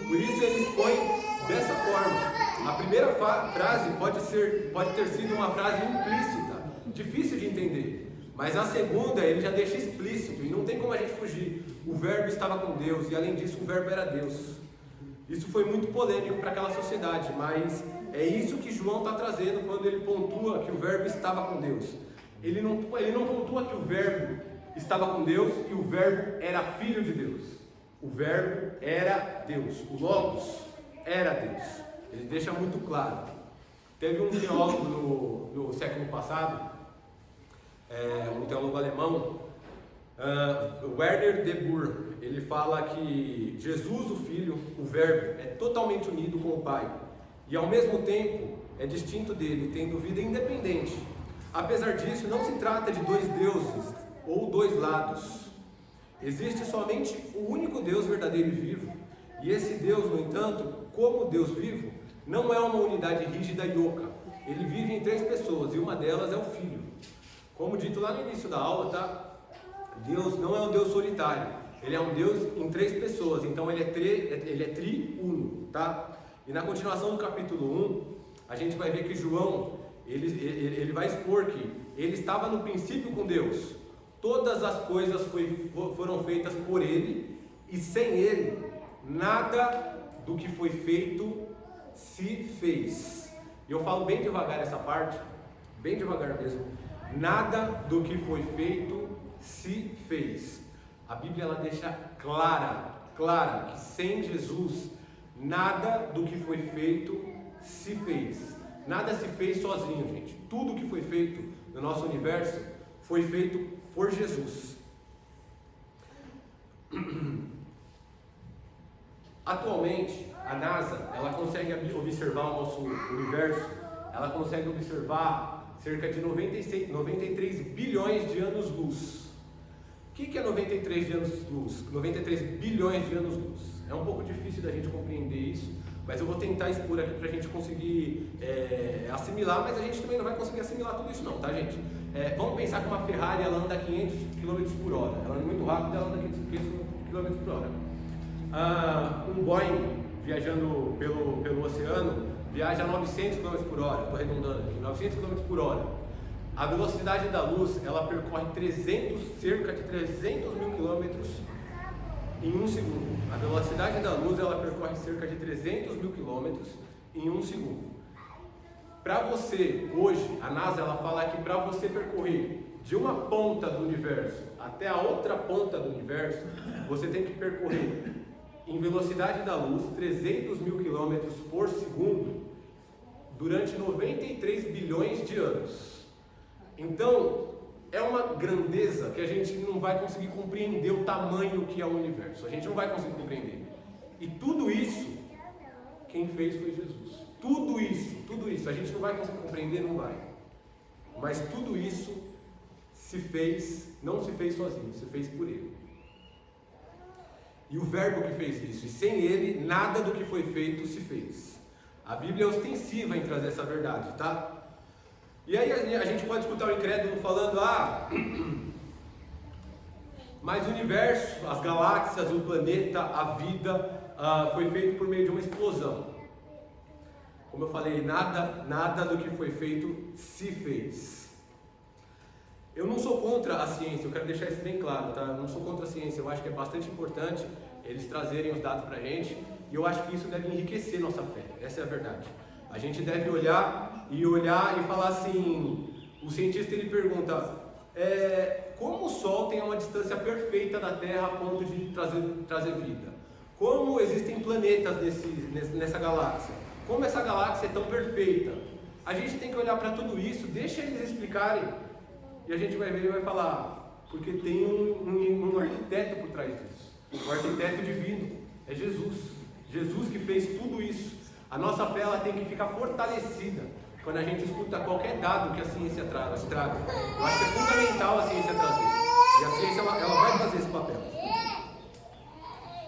Por isso ele expõe dessa forma. A primeira frase pode ter sido uma frase implícita, difícil de entender, mas a segunda ele já deixa explícito, e não tem como a gente fugir. O verbo estava com Deus, e além disso o verbo era Deus. Isso foi muito polêmico para aquela sociedade, mas é isso que João está trazendo quando ele pontua que o verbo estava com Deus. Ele não pontua que o verbo estava com Deus e o verbo era filho de Deus. O verbo era Deus, o Logos era Deus. Ele deixa muito claro. Teve um teólogo no século passado, um teólogo alemão, Werner de Boer. Ele fala que Jesus, o Filho, o Verbo, é totalmente unido com o Pai e ao mesmo tempo é distinto dele, tendo vida independente. Apesar disso, não se trata de dois deuses ou dois lados. Existe somente o único Deus verdadeiro e vivo, e esse Deus, no entanto, como Deus vivo, não é uma unidade rígida e oca. Ele vive em 3 pessoas e uma delas é o Filho. Como dito lá no início da aula, tá? Deus não é um Deus solitário, ele é um Deus em 3 pessoas, então ele é triuno, tá? E na continuação do capítulo 1, a gente vai ver que João, ele vai expor que ele estava no princípio com Deus, todas as coisas foram feitas por ele, e sem ele, nada do que foi feito se fez. E eu falo bem devagar essa parte, bem devagar mesmo. Nada do que foi feito se fez. A Bíblia ela deixa clara que sem Jesus nada do que foi feito se fez. Nada se fez sozinho, gente. Tudo que foi feito no nosso universo foi feito por Jesus. Atualmente, a NASA ela consegue observar o nosso universo. Ela consegue observar cerca de 93 bilhões de anos-luz. O que é 93 de anos-luz? 93 bilhões de anos-luz. É um pouco difícil da gente compreender isso, mas eu vou tentar expor aqui para a gente conseguir assimilar, mas a gente também não vai conseguir assimilar tudo isso não, tá, gente? Vamos pensar que uma Ferrari ela anda a 500 km por hora. Ela é muito rápida, ela anda a 500 km por hora. Um Boeing viajando pelo oceano viaja a 900 km por hora, estou arredondando aqui, 900 km por hora. A velocidade da luz, ela percorre cerca de 300 mil quilômetros em 1 segundo. A velocidade da luz, ela percorre cerca de 300 mil quilômetros em 1 segundo. Para você, hoje, a NASA ela fala que para você percorrer de uma ponta do universo até a outra ponta do universo, você tem que percorrer em velocidade da luz 300 mil quilômetros por segundo durante 93 bilhões de anos. Então, é uma grandeza que a gente não vai conseguir compreender o tamanho que é o universo. A gente não vai conseguir compreender. E tudo isso, quem fez foi Jesus. Tudo isso. A gente não vai conseguir compreender, não vai. Mas tudo isso não se fez sozinho, se fez por Ele. E o Verbo que fez isso. E sem Ele, nada do que foi feito se fez. A Bíblia é ostensiva em trazer essa verdade, tá? E aí a gente pode escutar o incrédulo falando, mas o universo, as galáxias, o planeta, a vida, foi feito por meio de uma explosão. Como eu falei, nada do que foi feito se fez. Eu não sou contra a ciência, eu quero deixar isso bem claro, tá? Eu não sou contra a ciência, eu acho que é bastante importante eles trazerem os dados pra gente, e eu acho que isso deve enriquecer nossa fé, essa é a verdade. A gente deve olhar e falar assim, o cientista ele pergunta, como o Sol tem uma distância perfeita da Terra a ponto de trazer vida? Como existem planetas nessa galáxia? Como essa galáxia é tão perfeita? A gente tem que olhar para tudo isso, deixa eles explicarem, e a gente vai ver e vai falar, porque tem um arquiteto por trás disso, o arquiteto divino, é Jesus. Jesus que fez tudo isso. A nossa fé ela tem que ficar fortalecida quando a gente escuta qualquer dado que a ciência traga. Eu acho que é fundamental a ciência trazer. E a ciência ela vai fazer esse papel.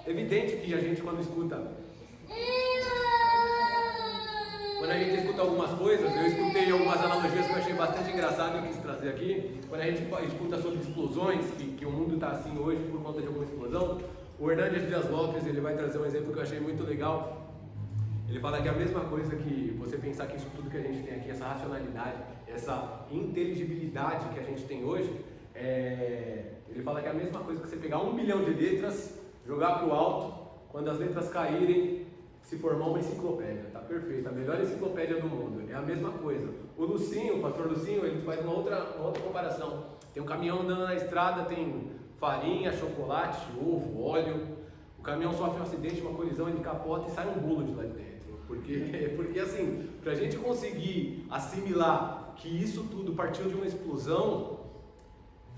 Evidente que a gente quando a gente escuta algumas coisas, eu escutei algumas analogias que eu achei bastante engraçado e eu quis trazer aqui. Quando a gente escuta sobre explosões, que o mundo está assim hoje por conta de alguma explosão, o Hernandes Dias Lopes ele vai trazer um exemplo que eu achei muito legal. Ele fala que é a mesma coisa que você pensar que isso tudo que a gente tem aqui, essa racionalidade, essa inteligibilidade que a gente tem hoje, ele fala que é a mesma coisa que você pegar 1 bilhão de letras, jogar para o alto, quando as letras caírem, se formar uma enciclopédia. Tá perfeito, a melhor enciclopédia do mundo. É a mesma coisa. O Lucinho, o pastor Lucinho, ele faz uma outra comparação. Tem um caminhão andando na estrada, tem farinha, chocolate, ovo, óleo. O caminhão sofre um acidente, uma colisão, ele capota e sai um bolo de lá de dentro. Porque assim, para a gente conseguir assimilar que isso tudo partiu de uma explosão,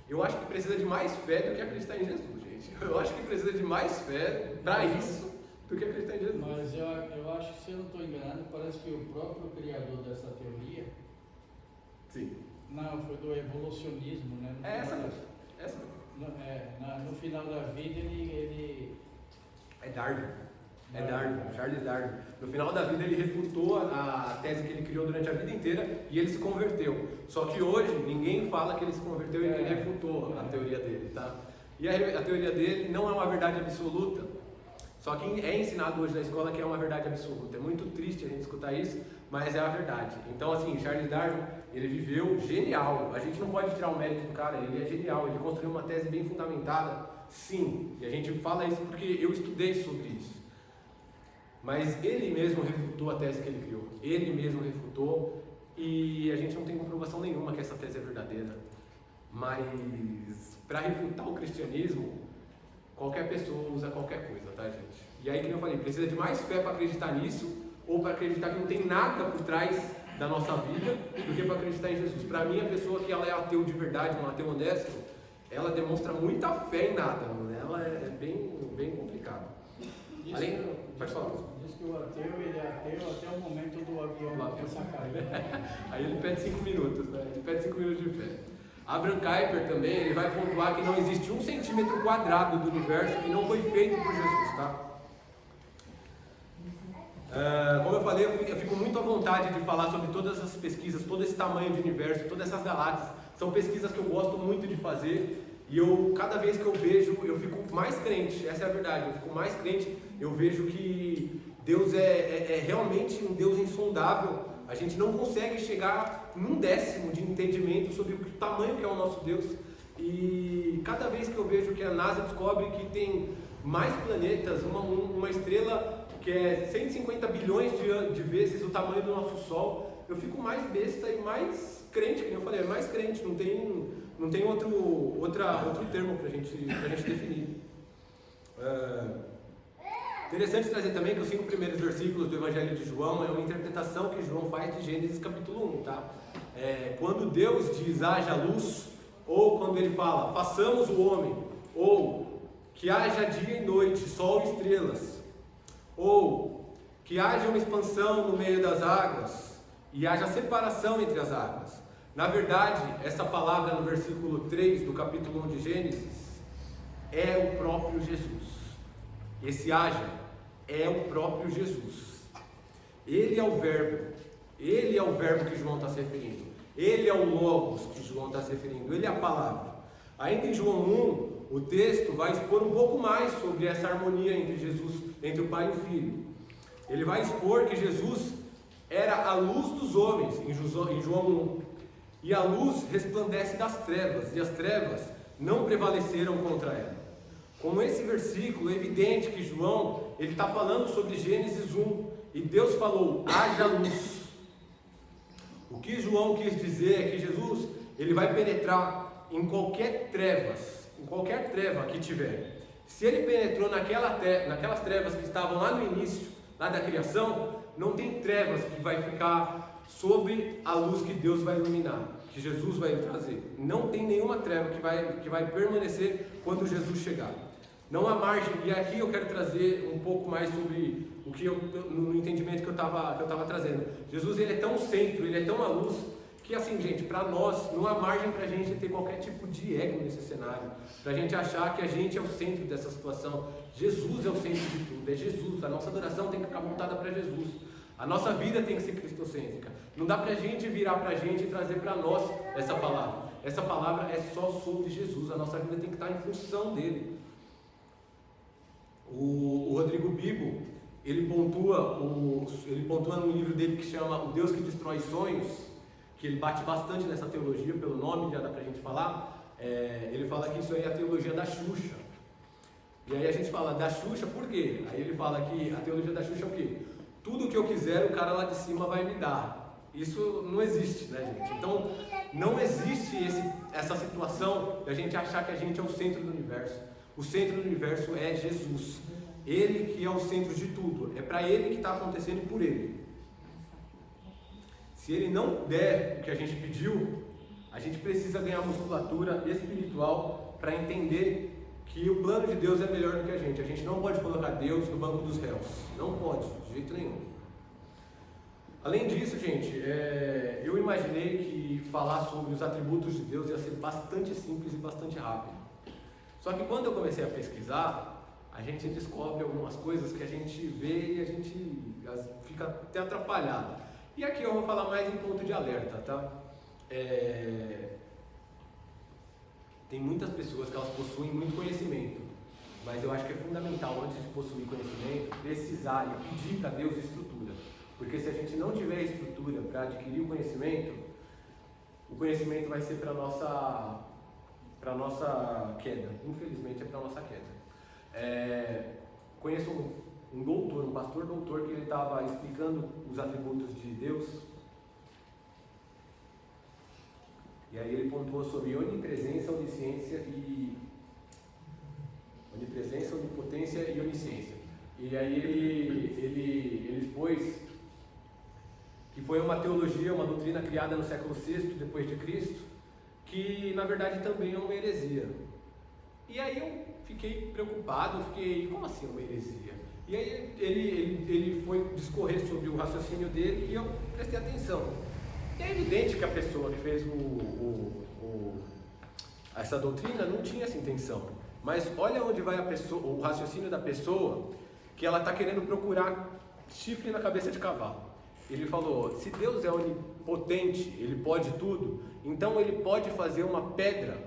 eu acho que precisa de mais fé do que acreditar em Jesus, gente. Eu acho que precisa de mais fé para isso do que acreditar em Jesus. Mas eu acho que, se eu não estou enganado, parece que o próprio criador dessa teoria... Sim. Não, foi do evolucionismo, né? Essa. No final da vida ele... É Darwin. Charles Darwin. No final da vida ele refutou a tese que ele criou durante a vida inteira e ele se converteu. Só que hoje ninguém fala que ele se converteu e ele refutou a teoria dele, tá? E a teoria dele não é uma verdade absoluta. Só que é ensinado hoje na escola que é uma verdade absoluta. É muito triste a gente escutar isso, mas é a verdade. Então assim, Charles Darwin, ele viveu genial. A gente não pode tirar o mérito do cara, ele é genial. Ele construiu uma tese bem fundamentada, sim. E a gente fala isso porque eu estudei sobre isso. Mas ele mesmo refutou a tese que ele criou. Ele mesmo refutou e a gente não tem comprovação nenhuma que essa tese é verdadeira. Mas para refutar o cristianismo, qualquer pessoa usa qualquer coisa, tá, gente? E aí, como eu falei, precisa de mais fé para acreditar nisso ou para acreditar que não tem nada por trás da nossa vida do que para acreditar em Jesus. Para mim, a pessoa que ela é ateu de verdade, um ateu honesto, ela demonstra muita fé em nada, né? Ela é bem complicado. Pode falar. Diz que o ateu, ele é ateu até o momento do avião começar a cair. Aí ele pede 5 minutos, né? Ele pede 5 minutos de fé. Abraham Kuyper também, ele vai pontuar que não existe 1 centímetro quadrado do universo que não foi feito por Jesus, tá? Como eu falei, eu fico muito à vontade de falar sobre todas essas pesquisas, todo esse tamanho de universo, todas essas galáxias. São pesquisas que eu gosto muito de fazer e cada vez que eu vejo, eu fico mais crente. Essa é a verdade, eu fico mais crente. Eu vejo que Deus é realmente um Deus insondável. A gente não consegue chegar num 10º de entendimento sobre o tamanho que é o nosso Deus. E cada vez que eu vejo que a NASA descobre que tem mais planetas, uma estrela que é 150 bilhões de vezes o tamanho do nosso Sol, eu fico mais besta e mais crente, como eu falei, é mais crente, não tem outro termo pra gente definir. Interessante trazer também que os 5 primeiros versículos do Evangelho de João é uma interpretação que João faz de Gênesis capítulo 1, tá? Quando Deus diz haja luz, ou quando ele fala façamos o homem, ou que haja dia e noite, sol e estrelas, ou que haja uma expansão no meio das águas e haja separação entre as águas. Na verdade, essa palavra no versículo 3 do capítulo 1 de Gênesis é o próprio Jesus. Esse haja é o próprio Jesus. Ele é o verbo que João está se referindo. Ele é o Logos que João está se referindo. Ele é a palavra. Ainda em João 1, o texto vai expor um pouco mais sobre essa harmonia entre Jesus, entre o Pai e o Filho. Ele vai expor que Jesus era a luz dos homens, em João 1. E a luz resplandece das trevas, e as trevas não prevaleceram contra ela. Com esse versículo, é evidente que João está falando sobre Gênesis 1, e Deus falou, haja luz. O que João quis dizer é que Jesus ele vai penetrar em qualquer treva que tiver. Se ele penetrou naquelas trevas que estavam lá no início, lá da criação, não tem trevas que vai ficar sobre a luz que Deus vai iluminar, que Jesus vai trazer. Não tem nenhuma treva que vai permanecer quando Jesus chegar. Não há margem, e aqui eu quero trazer um pouco mais sobre o que no entendimento que eu estava trazendo. Jesus ele é tão centro, ele é tão a luz, que assim, gente, para nós, não há margem para a gente ter qualquer tipo de ego nesse cenário, para a gente achar que a gente é o centro dessa situação. Jesus é o centro de tudo, é Jesus, a nossa adoração tem que ficar voltada para Jesus. A nossa vida tem que ser cristocêntrica. Não dá pra gente virar pra gente e trazer pra nós essa palavra. Essa palavra é só sobre Jesus. A nossa vida tem que estar em função dele. O Rodrigo Bibo, ele pontua num livro dele que chama O Deus que Destrói Sonhos, que ele bate bastante nessa teologia, pelo nome já dá pra gente falar. Ele fala que isso aí é a teologia da Xuxa. E aí a gente fala da Xuxa por quê? Aí ele fala que a teologia da Xuxa é o quê? Tudo que eu quiser, o cara lá de cima vai me dar. Isso não existe, né, gente? Então, não existe essa situação de a gente achar que a gente é o centro do universo. O centro do universo é Jesus. Ele que é o centro de tudo. É para ele que está acontecendo por ele. Se ele não der o que a gente pediu, a gente precisa ganhar musculatura espiritual para entender que o plano de Deus é melhor do que a gente. A gente não pode colocar Deus no banco dos réus. Não pode, de jeito nenhum. Além disso, gente, eu imaginei que falar sobre os atributos de Deus ia ser bastante simples e bastante rápido. Só que quando eu comecei a pesquisar, a gente descobre algumas coisas que a gente vê e a gente fica até atrapalhado. E aqui eu vou falar mais em ponto de alerta, tá? Tem muitas pessoas que elas possuem muito conhecimento, mas eu acho que é fundamental, antes de possuir conhecimento, precisar e pedir para Deus estrutura. Porque se a gente não tiver estrutura para adquirir o conhecimento vai ser para nossa queda. Infelizmente é para nossa queda. Conheço um doutor, um pastor doutor, que ele estava explicando os atributos de Deus. E aí ele pontuou sobre onipresença, onipotência e onisciência. E aí ele expôs que foi uma teologia, uma doutrina criada no século VI depois de Cristo, que na verdade também é uma heresia. E aí eu fiquei preocupado, como assim uma heresia? E aí ele foi discorrer sobre o raciocínio dele e eu prestei atenção. É evidente que a pessoa que fez essa doutrina não tinha essa intenção. Mas olha onde vai o raciocínio da pessoa, que ela está querendo procurar chifre na cabeça de cavalo. Ele falou, se Deus é onipotente, Ele pode tudo, então Ele pode fazer uma pedra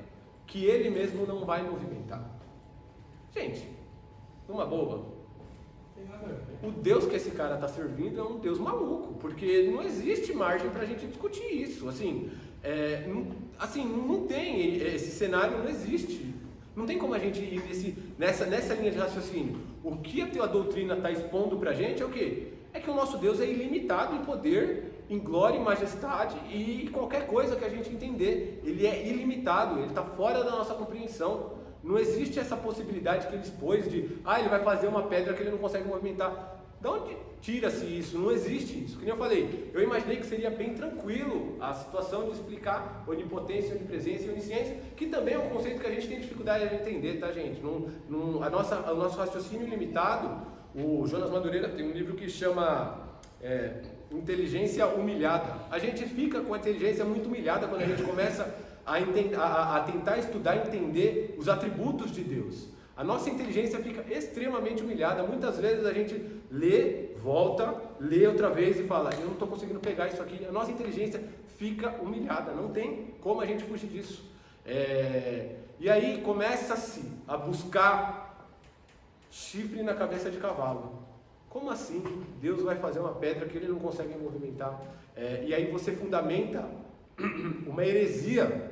que Ele mesmo não vai movimentar. Gente, numa boa, o Deus que esse cara está servindo é um Deus maluco, porque não existe margem para a gente discutir isso. Não tem, esse cenário não existe. Não tem como a gente ir nessa linha de raciocínio. O que a tua doutrina está expondo para a gente é o quê? É que o nosso Deus é ilimitado em poder, em glória e majestade, e qualquer coisa que a gente entender, Ele é ilimitado, Ele está fora da nossa compreensão. Não existe essa possibilidade que Ele expôs de, Ele vai fazer uma pedra que Ele não consegue movimentar. De onde tira-se isso? Não existe isso. Como eu falei, eu imaginei que seria bem tranquilo a situação de explicar onipotência, onipresença e onisciência, que também é um conceito que a gente tem dificuldade de entender, tá, gente? O nosso raciocínio limitado. O Jonas Madureira tem um livro que chama Inteligência Humilhada. A gente fica com a inteligência muito humilhada quando a gente começa a tentar estudar e entender os atributos de Deus. A nossa inteligência fica extremamente humilhada. Muitas vezes a gente lê, volta, lê outra vez e fala, eu não estou conseguindo pegar isso aqui. A nossa inteligência fica humilhada, não tem como a gente fugir disso. E aí começa-se a buscar chifre na cabeça de cavalo. Como assim Deus vai fazer uma pedra que Ele não consegue movimentar? E aí você fundamenta uma heresia,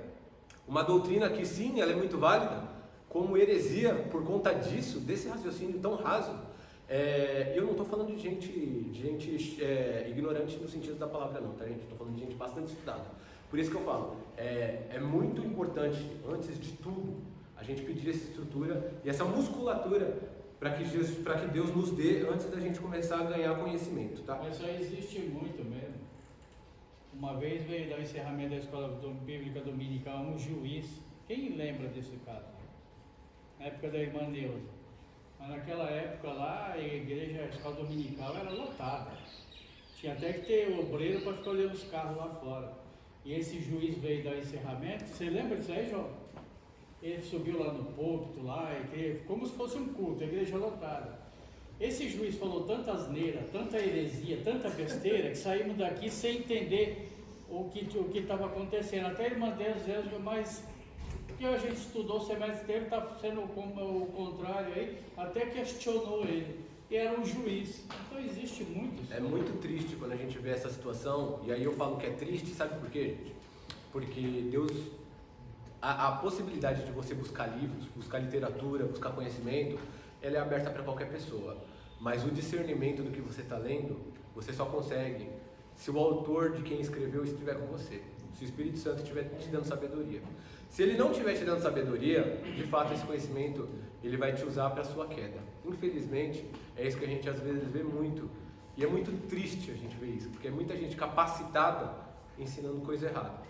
uma doutrina que sim, ela é muito válida, como heresia por conta disso, desse raciocínio tão raso. Eu não estou falando de gente ignorante no sentido da palavra não, tá, gente? Estou falando de gente bastante estudada. Por isso que eu falo, é muito importante, antes de tudo, a gente pedir essa estrutura e essa musculatura para que Deus nos dê antes da gente começar a ganhar conhecimento, tá? Mas isso aí existe muito mesmo. Uma vez veio dar o encerramento da escola bíblica dominical um juiz. Quem lembra desse caso? Na época da irmã Neuza. Mas naquela época lá, a igreja, a escola dominical era lotada. Tinha até que ter obreiro para ficar olhando os carros lá fora. E esse juiz veio dar o encerramento. Você lembra disso aí, João? Ele subiu lá no púlpito, como se fosse um culto, a igreja lotada. Esse juiz falou tanta asneira, tanta heresia, tanta besteira, que saímos daqui sem entender o que estava acontecendo. Até a irmã Deus, mas que a gente estudou o semestre inteiro, está sendo o contrário aí, até questionou ele. E era um juiz. Então existe muito isso. É muito triste quando a gente vê essa situação, e aí eu falo que é triste, sabe por quê, gente? Porque Deus, a possibilidade de você buscar livros, buscar literatura, buscar conhecimento, ela é aberta para qualquer pessoa. Mas o discernimento do que você está lendo, você só consegue se o autor de quem escreveu estiver com você. Se o Espírito Santo estiver te dando sabedoria. Se ele não estiver te dando sabedoria, de fato esse conhecimento ele vai te usar para a sua queda. Infelizmente, é isso que a gente às vezes vê muito. E é muito triste a gente ver isso, porque é muita gente capacitada ensinando coisa errada.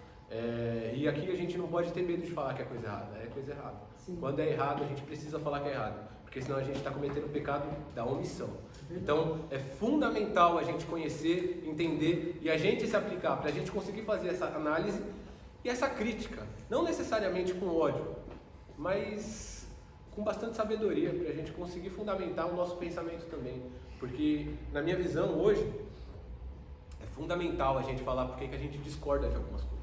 E aqui a gente não pode ter medo de falar que é coisa errada. É coisa errada. Sim. Quando é errado, a gente precisa falar que é errado, porque senão a gente está cometendo o pecado da omissão. Então, é fundamental a gente conhecer, entender e a gente se aplicar para a gente conseguir fazer essa análise e essa crítica. Não necessariamente com ódio, mas com bastante sabedoria para a gente conseguir fundamentar o nosso pensamento também. Porque, na minha visão, hoje, é fundamental a gente falar porque que a gente discorda de algumas coisas.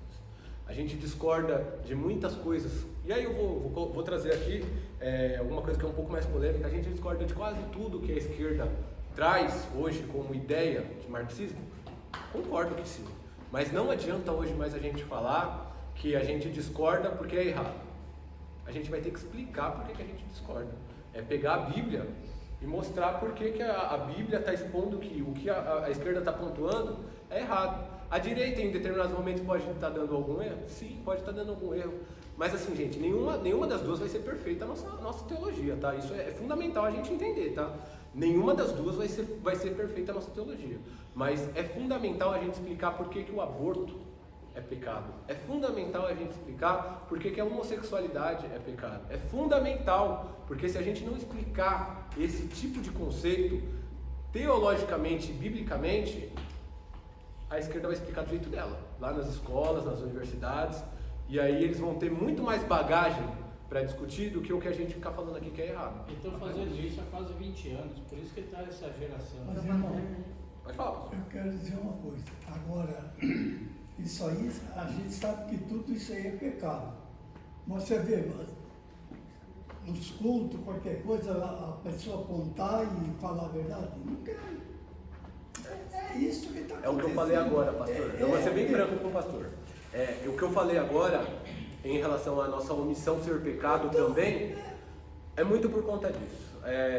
A gente discorda de muitas coisas. E aí eu vou trazer aqui alguma coisa que é um pouco mais polêmica. A gente discorda de quase tudo que a esquerda traz hoje como ideia de marxismo. Concordo que sim. Mas não adianta hoje mais a gente falar que a gente discorda porque é errado. A gente vai ter que explicar por que a gente discorda. É pegar a Bíblia e mostrar por que a Bíblia está expondo que o que a esquerda está pontuando é errado. A direita, em determinados momentos, pode estar dando algum erro? Sim, pode estar dando algum erro. Mas assim, gente, nenhuma das duas vai ser perfeita a nossa teologia, tá? Isso é fundamental a gente entender, tá? Nenhuma das duas vai ser perfeita a nossa teologia. Mas é fundamental a gente explicar por que o aborto é pecado. É fundamental a gente explicar por que a homossexualidade é pecado. É fundamental, porque se a gente não explicar esse tipo de conceito teologicamente, biblicamente, a esquerda vai explicar do jeito dela, lá nas escolas, nas universidades, e aí eles vão ter muito mais bagagem para discutir do que o que a gente ficar falando aqui que é errado. E estão fazendo isso há quase 20 anos, por isso que está essa geração. Mas, irmão, pode falar, pastor. Eu quero dizer uma coisa. Agora, isso aí, a gente sabe que tudo isso aí é pecado. Mas você vê, nos cultos, qualquer coisa, a pessoa apontar e falar a verdade, não quer. É isso que está acontecendo. É o que eu falei agora, pastor. Eu vou ser bem franco com o pastor. O que eu falei agora, em relação à nossa omissão ser pecado também, é muito por conta disso.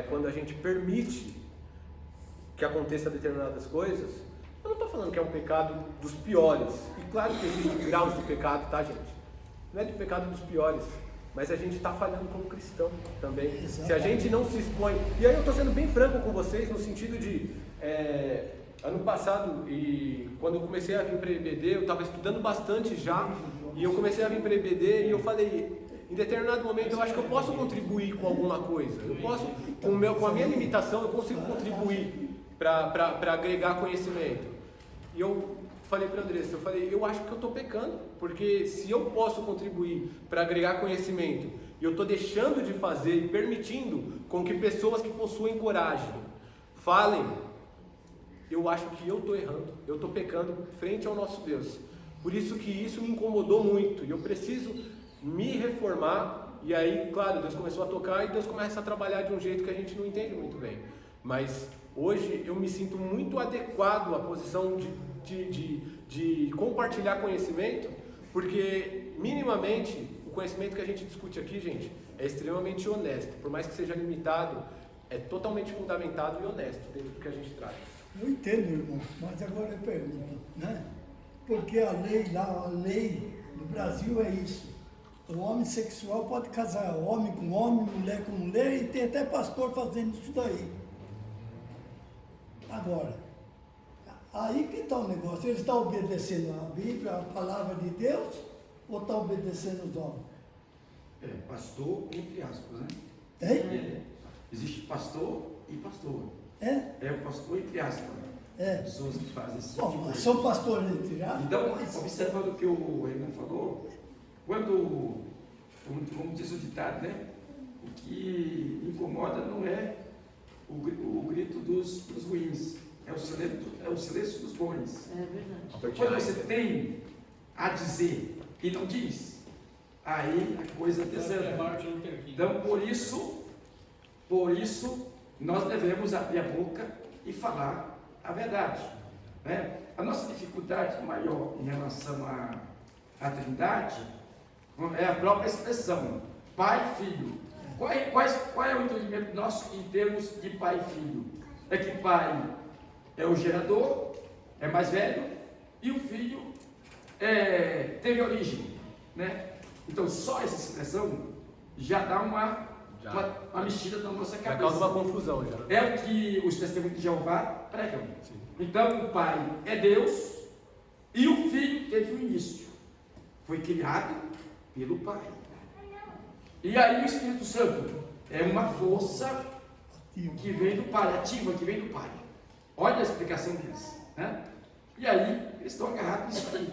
Quando a gente permite que aconteça determinadas coisas, eu não estou falando que é um pecado dos piores. E claro que existem graus de pecado, tá, gente? Não é de pecado dos piores, mas a gente está falhando como cristão também. Exatamente. Se a gente não se expõe... E aí eu estou sendo bem franco com vocês, no sentido de... ano passado, e quando eu comecei a vir para EBD, eu estava estudando bastante já, e eu comecei a vir para EBD e eu falei, em determinado momento eu acho que eu posso contribuir com alguma coisa, eu posso, com a minha limitação, eu consigo contribuir para agregar conhecimento. E eu falei para a Andressa, eu acho que eu estou pecando, porque se eu posso contribuir para agregar conhecimento, e eu estou deixando de fazer e permitindo com que pessoas que possuem coragem falem, eu acho que eu estou errando, eu estou pecando frente ao nosso Deus. Por isso que isso me incomodou muito, e eu preciso me reformar, e aí, claro, Deus começou a tocar, e Deus começa a trabalhar de um jeito que a gente não entende muito bem. Mas hoje eu me sinto muito adequado à posição de compartilhar conhecimento, porque minimamente o conhecimento que a gente discute aqui, gente, é extremamente honesto. Por mais que seja limitado, é totalmente fundamentado e honesto dentro do que a gente traz. Eu entendo, irmão, mas agora eu pergunto, né? Porque a lei do Brasil é isso. O homem sexual pode casar homem com homem, mulher com mulher, e tem até pastor fazendo isso daí. Agora, aí que está o negócio. Ele está obedecendo a Bíblia, a palavra de Deus, ou está obedecendo os homens? Pastor, entre aspas, né? Existe pastor e pastor. O pastor entre aspas. Pessoas que fazem esse tipo de coisa. São pastores entre aspas. Então, observando o que o Renan falou, como diz o ditado, né? O que incomoda não é o grito dos ruins, é o silêncio dos bons. É verdade. Quando você tem a dizer e não diz, aí a coisa desanda. Então, por isso, nós devemos abrir a boca e falar a verdade. Né? A nossa dificuldade maior em relação à Trindade é a própria expressão, pai e filho. Qual é o entendimento nosso em termos de pai e filho? É que pai é o gerador, é mais velho, e o filho teve origem. Né? Então, só essa expressão já dá uma mexida na nossa cabeça. Já causa uma confusão já. É o que os testemunhos de Jeová pregam. Sim. Então, o pai é Deus e o filho teve um início. Foi criado pelo pai. E aí o Espírito Santo é uma força que vem do pai, ativa, que vem do pai. Olha a explicação deles. Né? E aí, eles estão agarrados nisso aí.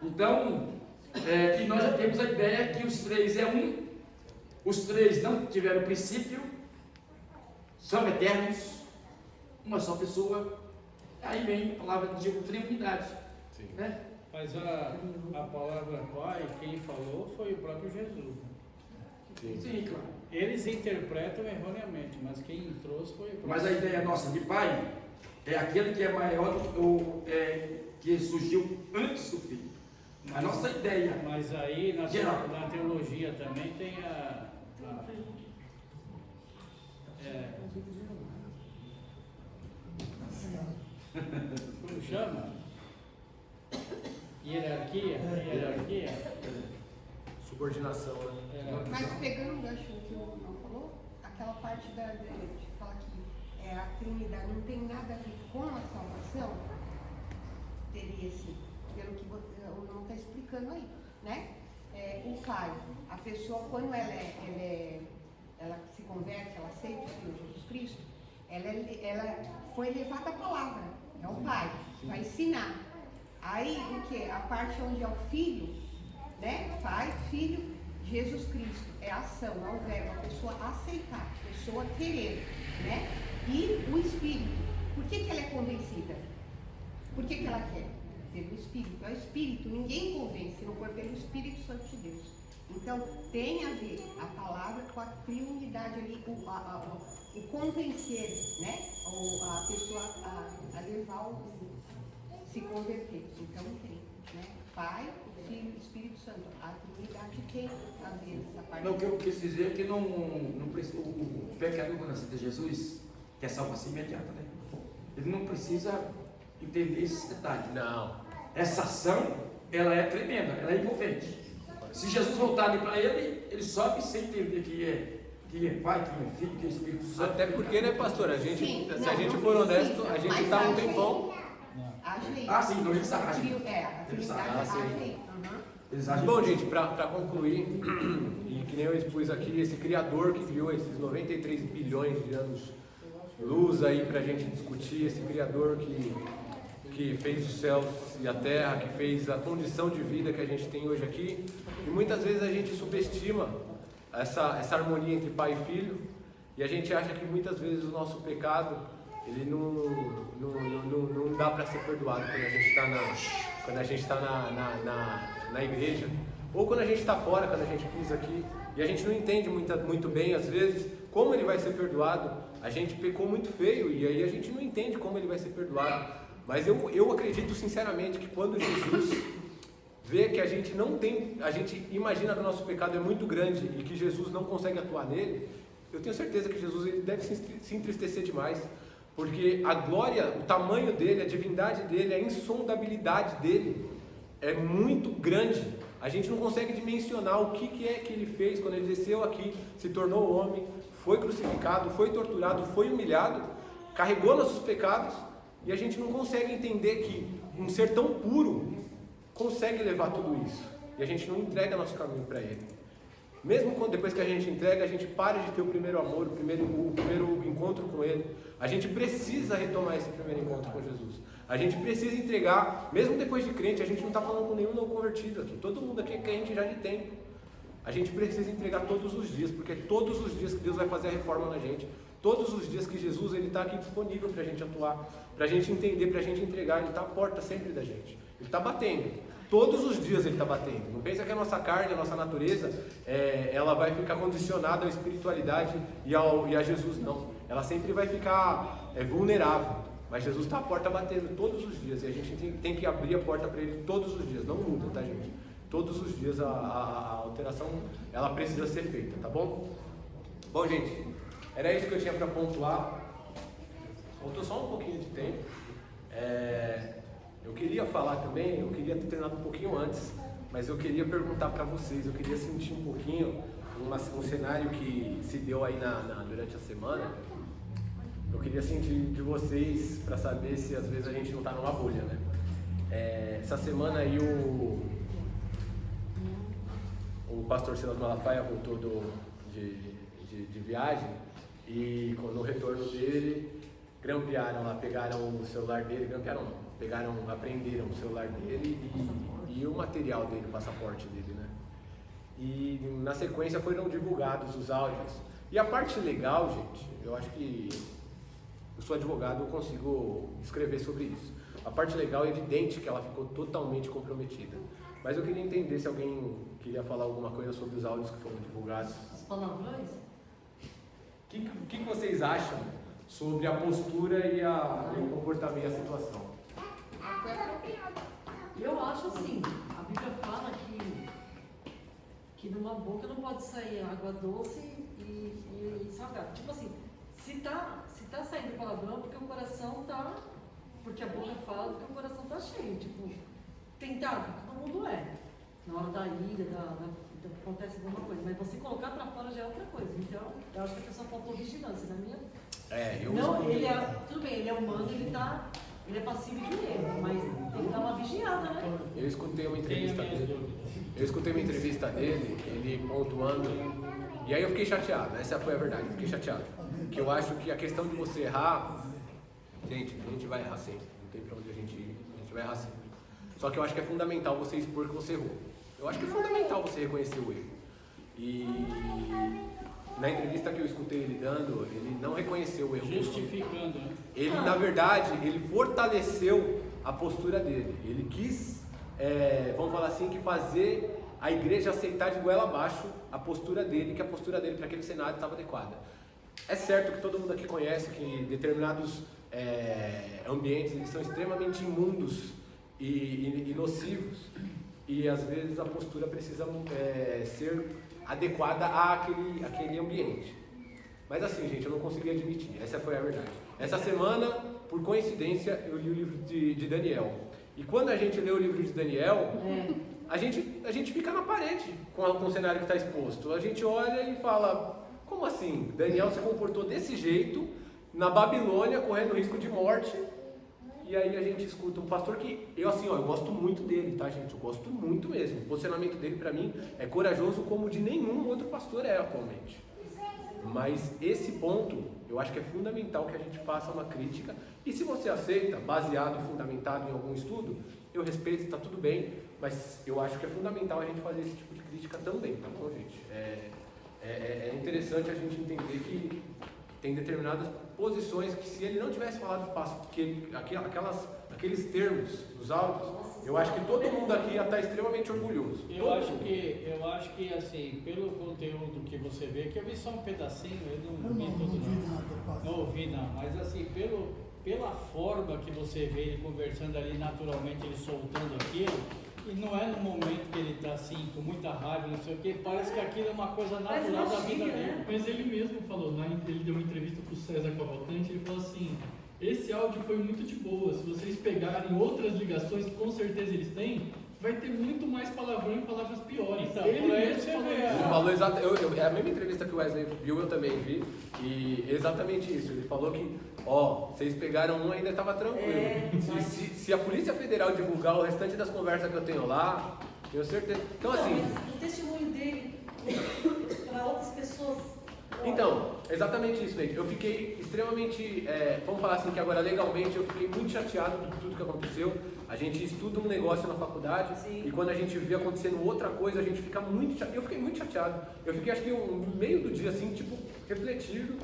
Então, e nós já temos a ideia que os três é um. Os três não tiveram princípio, são eternos, uma só pessoa. Aí vem a palavra de triunidade. Né? Mas a palavra pai, quem falou foi o próprio Jesus. Sim, claro. Eles interpretam erroneamente, mas quem trouxe foi o próprio. Mas a ideia nossa de pai é aquele que é maior que surgiu antes do filho. A nossa ideia. Mas aí na teologia também tem como chama? Hierarquia? Subordinação, né? Mas pegando o gancho que o irmão falou, aquela parte de falar que a Trindade não tem nada a ver com a salvação, teria sim, pelo que o irmão está explicando aí, né? O pai, a pessoa quando ela se converte, ela aceita o Senhor Jesus Cristo, ela foi levada a palavra, é o pai, vai ensinar. Aí o que? A parte onde é o filho, né? Pai, filho, Jesus Cristo, é a ação, é o verbo, a pessoa aceitar, a pessoa querer, né? E o Espírito, por que ela é convencida? Por que ela quer? Pelo Espírito, é o Espírito, ninguém convence, se não for pelo Espírito Santo de Deus. Então, tem a ver a palavra com a triunidade ali, o convencer, né? Ou a pessoa a levar se converter. Então, tem, né? Pai, Filho, Espírito Santo, a Trindade tem a ver essa parte. Não, o que eu quis dizer é que o pecador, quando aceita Jesus, que é salvação imediata, né? Ele não precisa entender esse detalhe. Não. Essa ação, ela é tremenda, ela é envolvente. Se Jesus voltar ali para ele sobe sem entender que é Pai, que é Filho, que é Espírito Santo. Até porque, né, pastor, se a gente for honesto, a gente está um tempão. Sim, não, eles agem. Bom, gente, para concluir, e que nem eu expus aqui, esse Criador que criou esses 93 bilhões de anos-luz aí para a gente discutir, esse Criador que fez os céus e a terra, que fez a condição de vida que a gente tem hoje aqui, e muitas vezes a gente subestima essa harmonia entre pai e filho, e a gente acha que muitas vezes o nosso pecado ele não dá para ser perdoado quando a gente está na igreja, ou quando a gente está fora, quando a gente pisa aqui, e a gente não entende muito bem, às vezes, como ele vai ser perdoado. A gente pecou muito feio, e aí a gente não entende como ele vai ser perdoado. Mas eu acredito sinceramente que quando Jesus vê que a gente imagina que o nosso pecado é muito grande e que Jesus não consegue atuar nele, eu tenho certeza que Jesus ele deve se entristecer demais. Porque a glória, o tamanho dele, a divindade dele, a insondabilidade dele é muito grande. A gente não consegue dimensionar o que é que ele fez quando ele desceu aqui, se tornou homem, foi crucificado, foi torturado, foi humilhado, carregou nossos pecados, e a gente não consegue entender que um ser tão puro consegue levar tudo isso. E a gente não entrega nosso caminho para ele. Mesmo depois que a gente entrega, a gente para de ter o primeiro amor, o primeiro encontro com ele. A gente precisa retomar esse primeiro encontro com Jesus. A gente precisa entregar, mesmo depois de crente, a gente não está falando com nenhum não convertido aqui. Todo mundo aqui é crente já de tempo. A gente precisa entregar todos os dias, porque é todos os dias que Deus vai fazer a reforma na gente. todos os dias que Jesus ele está aqui disponível para a gente atuar, para a gente entender, para a gente entregar. Ele está à porta sempre da gente. Ele está batendo. Todos os dias ele está batendo. Não pensa que a nossa carne, a nossa natureza, ela vai ficar condicionada à espiritualidade e a Jesus. Não. Ela sempre vai ficar vulnerável. Mas Jesus está à porta batendo todos os dias. E a gente tem que abrir a porta para ele todos os dias. Não muda, tá, gente? Todos os dias a alteração ela precisa ser feita, tá bom? Bom, gente, era isso que eu tinha para pontuar. Faltou só um pouquinho de tempo. Eu queria falar também, eu queria ter treinado um pouquinho antes, mas eu queria perguntar para vocês, eu queria sentir um pouquinho um cenário que se deu aí durante a semana. Eu queria sentir de vocês para saber se às vezes a gente não está numa bolha, né? Essa semana aí o pastor Silas Malafaia voltou de viagem e no retorno dele grampearam lá, pegaram o celular dele, apreenderam o celular dele e o material dele, o passaporte dele, né? E na sequência foram divulgados os áudios. E a parte legal, gente, eu acho que eu sou advogado, eu consigo escrever sobre isso. A parte legal é evidente que ela ficou totalmente comprometida. Mas eu queria entender se alguém queria falar alguma coisa sobre os áudios que foram divulgados. Os palavrões? O que vocês acham sobre a postura e o comportamento e a situação? Eu acho assim, a Bíblia fala que numa boca não pode sair água doce e salgada. Tipo assim, se tá saindo palavrão porque o coração tá, porque a boca fala porque o coração tá cheio. Tipo, tentado, todo mundo é. Na hora da ira, acontece alguma coisa, mas você colocar pra fora já é outra coisa. Então, eu acho que a pessoa faltou vigilância, na minha... tudo bem, ele é humano, ele é passível de erro, mas tem que dar uma vigiada, né? Eu escutei uma entrevista dele, ele pontuando, e aí eu fiquei chateado, essa foi a verdade, eu fiquei chateado. Porque eu acho que a questão de você errar, gente, a gente vai errar sempre, não tem pra onde a gente ir, a gente vai errar sempre. Só que eu acho que é fundamental você expor que você errou. Eu acho que é fundamental você reconhecer o erro. E na entrevista que eu escutei ele dando, ele não reconheceu o erro. Justificando, né? Ele, na verdade, ele fortaleceu a postura dele. Ele quis, vamos falar assim, que fazer a igreja aceitar de goela abaixo a postura dele, que a postura dele para aquele cenário estava adequada. É certo que todo mundo aqui conhece que determinados ambientes eles são extremamente imundos e nocivos. E às vezes a postura precisa ser adequada àquele ambiente. Mas assim, gente, eu não consegui admitir, essa foi a verdade. Essa semana, por coincidência, eu li o livro de Daniel. E quando a gente lê o livro de Daniel, a gente fica na parede com o cenário que está exposto. A gente olha e fala, como assim? Daniel se comportou desse jeito, na Babilônia, correndo risco de morte. E aí a gente escuta um pastor que, eu gosto muito dele, tá, gente? Eu gosto muito mesmo. O posicionamento dele, para mim, é corajoso como de nenhum outro pastor é atualmente. Mas esse ponto, eu acho que é fundamental que a gente faça uma crítica. E se você aceita, baseado, fundamentado em algum estudo, eu respeito, está tudo bem. Mas eu acho que é fundamental a gente fazer esse tipo de crítica também, tá bom, gente? É interessante a gente entender que tem determinadas posições que, se ele não tivesse falado aqueles termos dos áudios, eu acho que todo mundo aqui ia estar extremamente orgulhoso. Eu acho que assim, pelo conteúdo que você vê, que eu vi só um pedacinho, eu não vi tudo não ouvi não, mas assim, pela forma que você vê ele conversando ali naturalmente, ele soltando aquilo, e não é no momento que ele está assim, com muita raiva, não sei o que, parece que aquilo é uma coisa natural da vida dele. Mas ele mesmo falou, ele deu uma entrevista para o César Cavalcante, ele falou assim, esse áudio foi muito de boa, se vocês pegarem outras ligações, com certeza eles têm, vai ter muito mais palavrão e palavras piores. Então, ele mesmo falou isso. É a mesma entrevista que o Wesley viu, eu também vi, e exatamente isso, ele falou que, vocês pegaram um, ainda estava tranquilo. Se a Polícia Federal divulgar o restante das conversas que eu tenho lá, tenho certeza. Então, assim. Mas o testemunho dele para outras pessoas Então, exatamente isso, gente. Eu fiquei extremamente, vamos falar assim, que agora legalmente eu fiquei muito chateado com tudo que aconteceu. A gente estuda um negócio na faculdade e quando a gente vê acontecendo outra coisa, a gente fica muito chateado. Eu fiquei muito chateado. Eu fiquei, acho que no meio do dia, assim, tipo, reflexivo,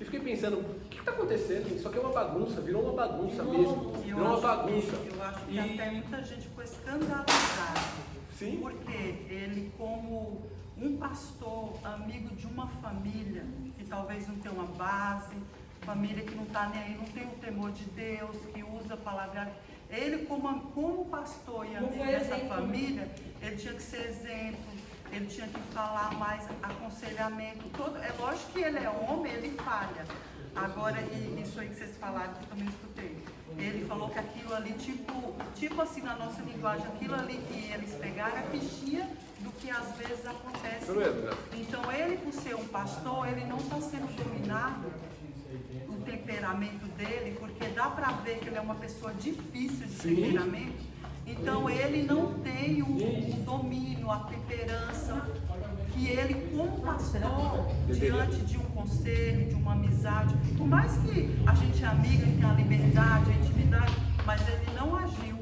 e fiquei pensando, o que está acontecendo? Isso aqui é uma bagunça, virou uma bagunça mesmo. Virou uma bagunça. Eu acho que até muita gente ficou escandalizada. Sim. Porque ele, como um pastor, amigo de uma família que talvez não tenha uma base, família que não está nem aí, não tem o temor de Deus, que usa a palavra. Ele, como pastor e amigo dessa família, ele tinha que ser exemplo, ele tinha que falar mais aconselhamento. É lógico que ele é homem, ele falha. Agora, e isso aí que vocês falaram, que eu também escutei. Ele falou que aquilo ali, tipo assim, na nossa linguagem, aquilo ali que eles pegaram é fichinha do que às vezes acontece. Isso mesmo, né? Então, ele, por ser um pastor, ele não está sendo dominado, o temperamento dele, porque dá para ver que ele é uma pessoa difícil de temperamento. Então, ele não tem o domínio, a temperança que ele, como pastor, diante de um conselho, de uma amizade, por mais que a gente é amiga, tem a liberdade, a intimidade, mas ele não agiu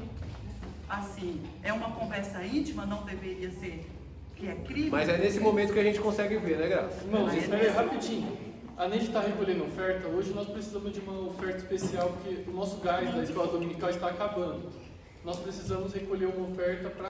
assim. É uma conversa íntima, não deveria ser, que é crime. Mas é nesse momento que a gente consegue ver, né, Graça? Irmãos, espera aí, rapidinho. Além de estar recolhendo oferta, hoje nós precisamos de uma oferta especial, porque o nosso gás da escola dominical está acabando. Nós precisamos recolher uma oferta para